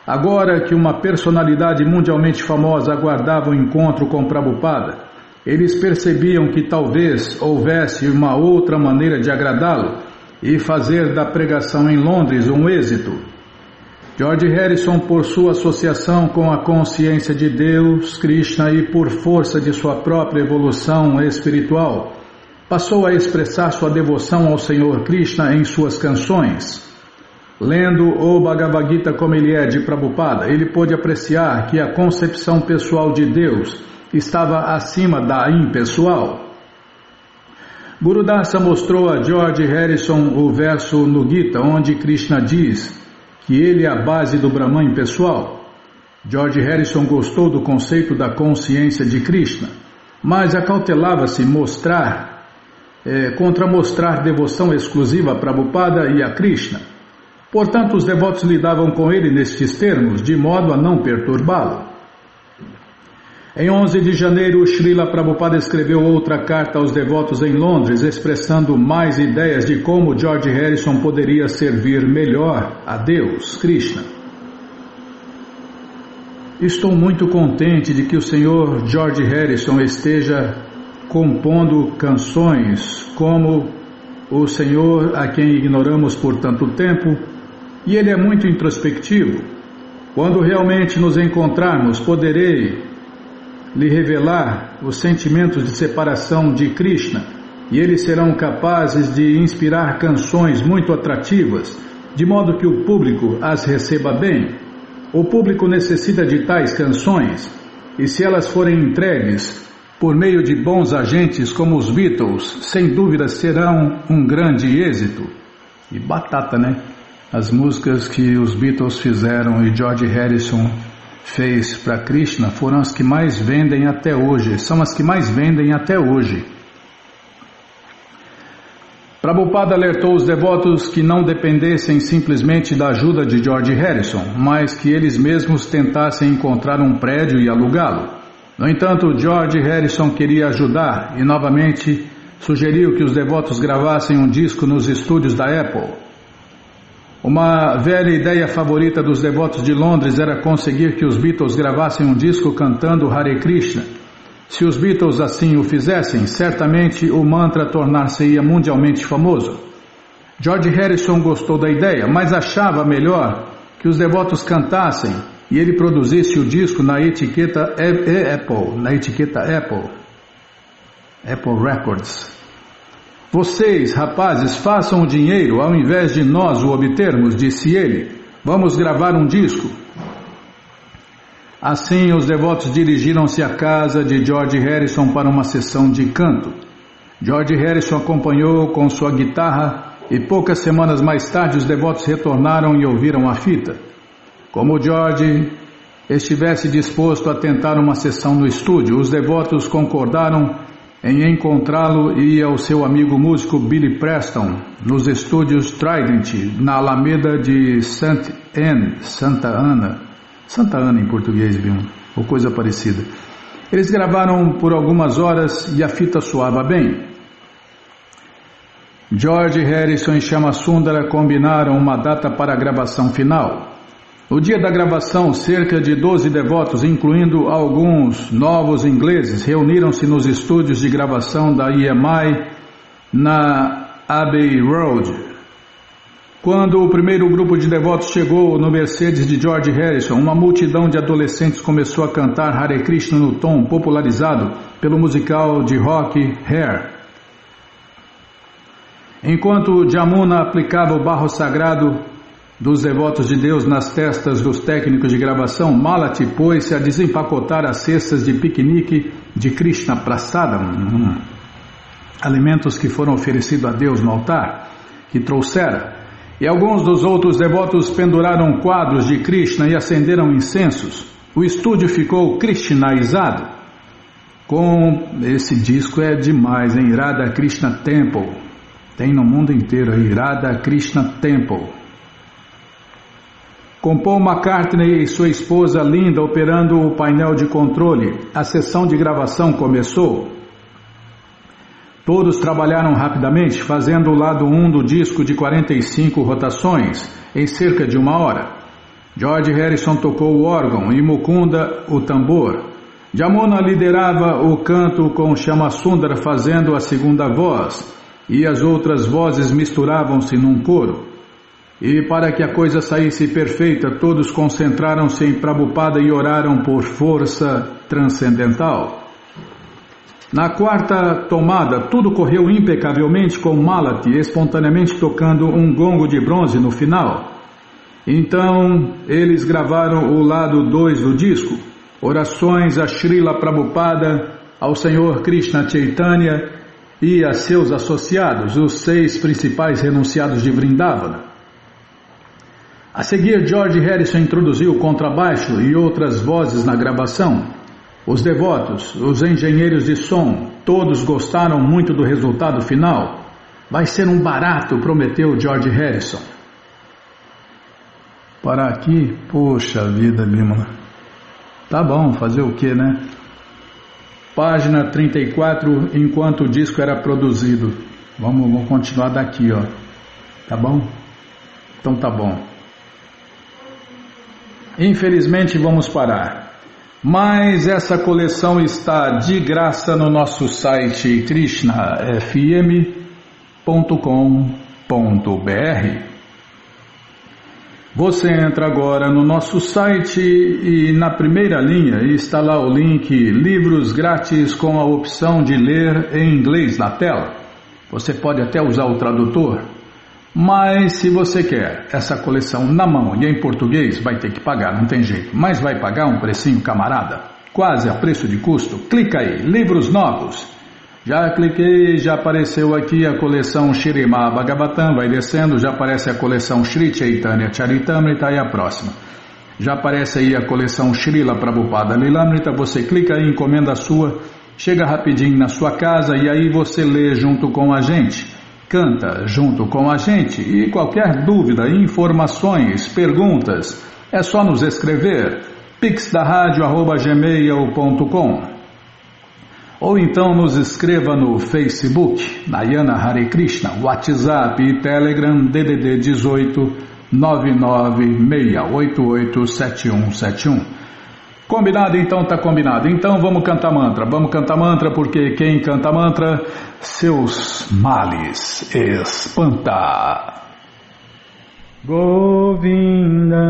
Agora que uma personalidade mundialmente famosa aguardava o encontro com Prabhupada, eles percebiam que talvez houvesse uma outra maneira de agradá-lo e fazer da pregação em Londres um êxito. George Harrison, por sua associação com a consciência de Deus, Krishna, e por força de sua própria evolução espiritual, passou a expressar sua devoção ao Senhor Krishna em suas canções. Lendo o Bhagavad Gita como ele é de Prabhupada, ele pôde apreciar que a concepção pessoal de Deus estava acima da impessoal. Guru Dasa mostrou a George Harrison o verso no Gita, onde Krishna diz que ele é a base do Brahman impessoal. George Harrison gostou do conceito da consciência de Krishna, mas acautelava-se contra mostrar devoção exclusiva a Prabhupada e a Krishna. Portanto, os devotos lidavam com ele nestes termos, de modo a não perturbá-lo. Em 11 de janeiro, Srila Prabhupada escreveu outra carta aos devotos em Londres, expressando mais ideias de como George Harrison poderia servir melhor a Deus, Krishna. Estou muito contente de que o Sr. George Harrison esteja compondo canções como o Senhor a quem ignoramos por tanto tempo, e ele é muito introspectivo. Quando realmente nos encontrarmos, poderei lhe revelar os sentimentos de separação de Krishna, e eles serão capazes de inspirar canções muito atrativas, de modo que o público as receba bem. O público necessita de tais canções, e se elas forem entregues por meio de bons agentes como os Beatles, sem dúvida serão um grande êxito. E batata, né? As músicas que os Beatles fizeram e George Harrison fez para Krishna foram as que mais vendem até hoje, são as que mais vendem até hoje. Prabhupada alertou os devotos que não dependessem simplesmente da ajuda de George Harrison, mas que eles mesmos tentassem encontrar um prédio e alugá-lo. No entanto, George Harrison queria ajudar e novamente sugeriu que os devotos gravassem um disco nos estúdios da Apple. Uma velha ideia favorita dos devotos de Londres era conseguir que os Beatles gravassem um disco cantando Hare Krishna. Se os Beatles assim o fizessem, certamente o mantra tornar-se-ia mundialmente famoso. George Harrison gostou da ideia, mas achava melhor que os devotos cantassem e ele produzisse o disco na etiqueta Apple Records. Vocês, rapazes, façam o dinheiro ao invés de nós o obtermos, disse ele. Vamos gravar um disco. Assim, os devotos dirigiram-se à casa de George Harrison para uma sessão de canto. George Harrison acompanhou com sua guitarra e poucas semanas mais tarde os devotos retornaram e ouviram a fita. Como George estivesse disposto a tentar uma sessão no estúdio, os devotos concordaram em encontrá-lo e ao seu amigo músico Billy Preston nos estúdios Trident, na Alameda de Santa Ana em português, viu? Ou coisa parecida. Eles gravaram por algumas horas e a fita soava bem. George Harrison e Shama Sundara combinaram uma data para a gravação final. No dia da gravação, cerca de 12 devotos, incluindo alguns novos ingleses, reuniram-se nos estúdios de gravação da EMI na Abbey Road. Quando o primeiro grupo de devotos chegou no Mercedes de George Harrison, uma multidão de adolescentes começou a cantar Hare Krishna no tom popularizado pelo musical de rock Hair. Enquanto Jamuna aplicava o barro sagrado dos devotos de Deus nas testas dos técnicos de gravação, Malati pôs-se a desempacotar as cestas de piquenique de Krishna Prasadam, alimentos que foram oferecidos a Deus no altar, que trouxera, e alguns dos outros devotos penduraram quadros de Krishna e acenderam incensos. O estúdio ficou krishnaizado. Esse disco é demais, hein? Radha Krishna Temple, tem no mundo inteiro aí, Radha Krishna Temple. Com Paul McCartney e sua esposa Linda operando o painel de controle, a sessão de gravação começou. Todos trabalharam rapidamente, fazendo o lado 1 do disco de 45 rotações, em cerca de 1 hora. George Harrison tocou o órgão e Mukunda o tambor. Jamuna liderava o canto com Shama Sundara fazendo a segunda voz, e as outras vozes misturavam-se num coro. E para que a coisa saísse perfeita, todos concentraram-se em Prabhupada e oraram por força transcendental. Na quarta tomada, tudo correu impecavelmente com Malati espontaneamente tocando um gongo de bronze no final. Então, eles gravaram o lado 2 do disco, orações a Srila Prabhupada, ao Senhor Krishna Chaitanya e a seus associados, os 6 principais renunciados de Vrindavana. A seguir, George Harrison introduziu o contrabaixo e outras vozes na gravação. Os devotos, os engenheiros de som, todos gostaram muito do resultado final. Vai ser um barato, prometeu George Harrison. Para aqui, poxa vida, Bímola. Tá bom, fazer o quê, né? página 34, enquanto o disco era produzido. Vamos continuar daqui, ó. Tá bom? Então tá bom. Infelizmente vamos parar. Mas essa coleção está de graça no nosso site krishnafm.com.br. Você entra agora no nosso site e na primeira linha está lá o link Livros Grátis com a opção de ler em inglês na tela. Você pode até usar o tradutor, mas se você quer essa coleção na mão e em português, vai ter que pagar, não tem jeito. Mas vai pagar um precinho, camarada, quase a preço de custo. Clica aí, livros novos. Já cliquei, já apareceu aqui a coleção Śrīmad Bhagavatam, vai descendo, já aparece a coleção Sri Chaitanya Charitamrita e a próxima. Já aparece aí a coleção Srila Prabhupada Lilamrita, você clica aí, encomenda a sua, chega rapidinho na sua casa e aí você lê junto com a gente, canta junto com a gente e qualquer dúvida, informações, perguntas, é só nos escrever, pixdaradio@gmail.com. Ou então nos escreva no Facebook, Nayana Hare Krishna, WhatsApp e Telegram DDD 18 996887171. Combinado? Então tá combinado. Então vamos cantar mantra porque quem canta mantra, seus males espanta. Govinda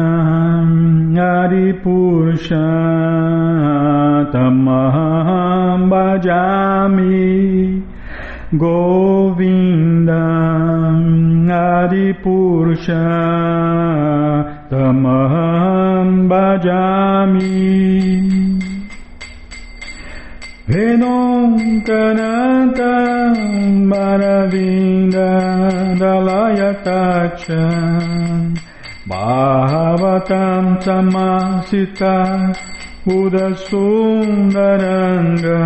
Hari Purusha Tamaham Bhajami Govinda Hari Purusha Tamaham Bhajami Vedom Kananta Maravinda Dalayatacha Bhavatam Samasita Udasundaranga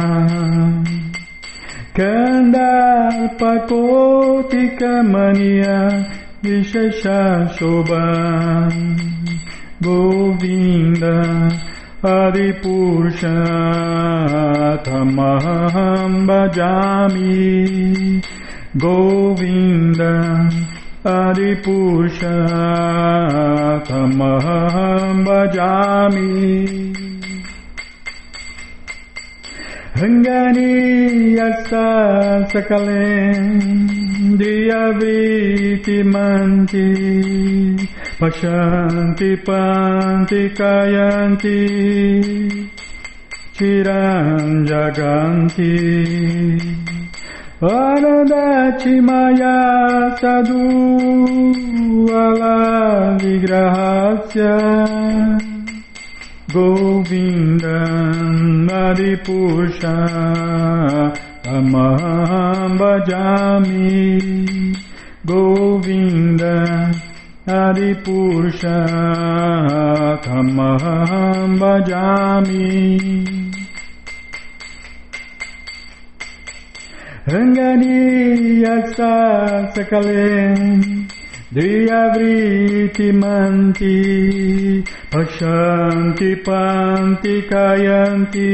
Kandarpakotika Mania Vishesha Shobha Govinda Hari Purusha Tamaham Bhajami Govinda Hari Purusha Tamaham Bhajami Rangani Yasa Sakalen Diyavriti Manti Pashanti Panti Kayanti Chiran Jaganti Aradati Maya Sadhu Ala Vigrahasya Govinda Hari Purusha Tamaham Bhajami Govinda Hari Purusha Tamaham Bhajami Rangani Yasa Sakalen Diyavriti Manti Pashanti Panti Kayanti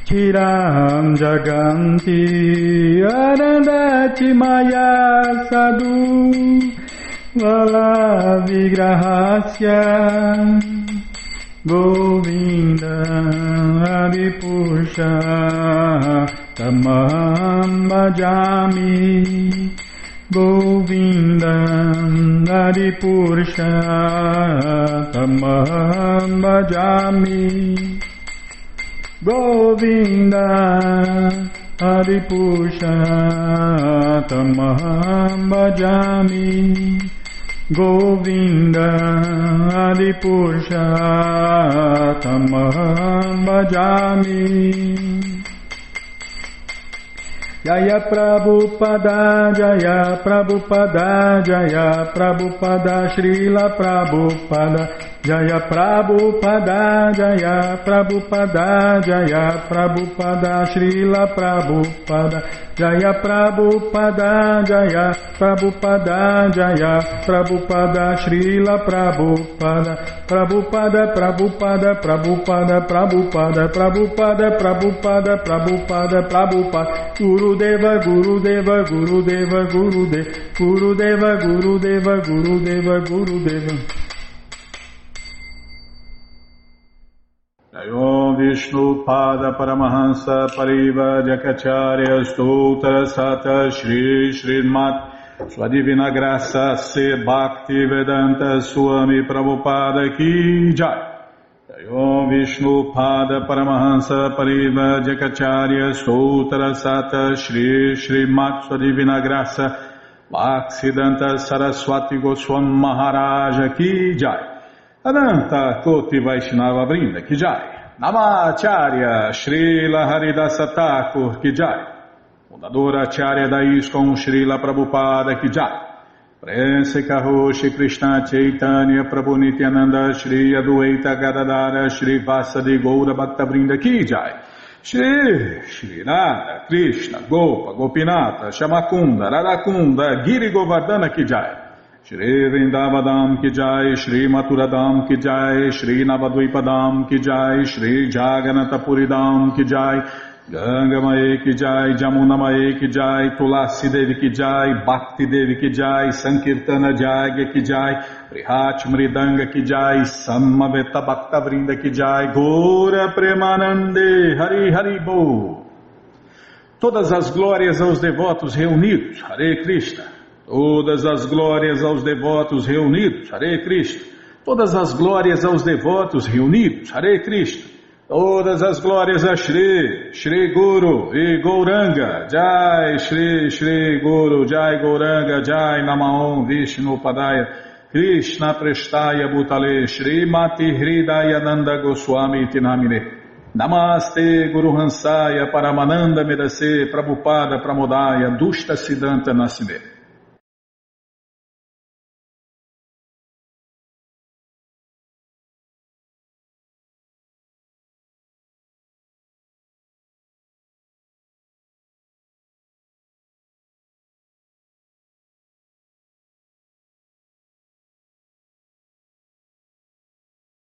Chiram Jaganti Arandati Maya Sadhu Vala Vigrahasya Govinda Hari Purusha Tamaham Bhajami Govinda Hari Purusha Tamaham Bhajami Govinda Hari Purusha Tamaham Bhajami Govinda Hari Purusha Tamaham Bhajami Jaya Prabhupada, Jaya Prabhupada, Jaya Prabhupada, Srila Prabhupada, Jaya Prabhupada, Jaya Prabhupada, Jaya Prabhupada, Srila Prabhupada, Jaya Prabhupada Jaya, Prabhupada Jaya, Prabhupada Srila Prabhupada, Prabhupada, Prabhupada, Prabhupada, Prabhupada, Prabhupada, Prabhupada, Prabhupada, Prabhupada, Gurudeva, Gurudeva, Gurudeva, Gurudeva, Gurudeva, Gurudeva, Gurudeva, Gurudeva. Om Vishnu Pada Paramahansa Pariva Jakacharya Stoutra Sata Shri Srimat Sua Divina Graça Se Bhakti Vedanta Swami Prabhupada Ki Jai. Om Vishnu Pada Paramahansa Pariva Jakacharya Stoutra Sata Shri Srimat Sua Divina Graça Bhaksidanta Saraswati Goswam Maharaja Ki Jai. Ananta Koti Vaishnava Vrinda Ki Jai. Namacharya Srila Haridasa Thakur Ki Jai. Fundadora Acharya da ISKCON Srila Prabhupada Ki Jai. Prense Karoshi Krishna Chaitanya Prabhu Nityananda Shri Adueita Gadadara Shri Vasadi Goura Bhaktavrinda Ki Jai. Shri Radha Krishna Gopa Gopinata Shamakunda Radakunda Giri Govardhana Ki Jai. Shri Vrindavadam Ki Jai, Shri Maturadam Ki Jai, Shri Navadvipadam Ki Jai, Shri Jaganatapuridam Ki Jai, Ganga Mae Ki Jai, Jamuna Mae Ki Jai, Tulasi Devi Ki Jai, Bhakti Devi Ki Jai, Sankirtana Jagya Ki Jai, Prihat Mridanga Ki Jai, Samaveta Bhakta Vrinda Ki Jai, Gora Premanande, Hari Hari Bo. Todas as glórias aos devotos reunidos, Hare Krishna. Todas as glórias aos devotos reunidos, Hare Krishna. Todas as glórias aos devotos reunidos, Hare Krishna. Todas as glórias a Shri, Shri Guru e Gauranga, Jai Shri, Shri Guru, Jai Gauranga, Jai Namaon Vishnu Padaya, Krishna Prestaya Bhutale, Shri Mati Hridaya Nanda Goswami Tinamine. Namaste Guru Hansaya Paramananda Medase Prabhupada Pramodaya Dushta Siddhanta Nasime.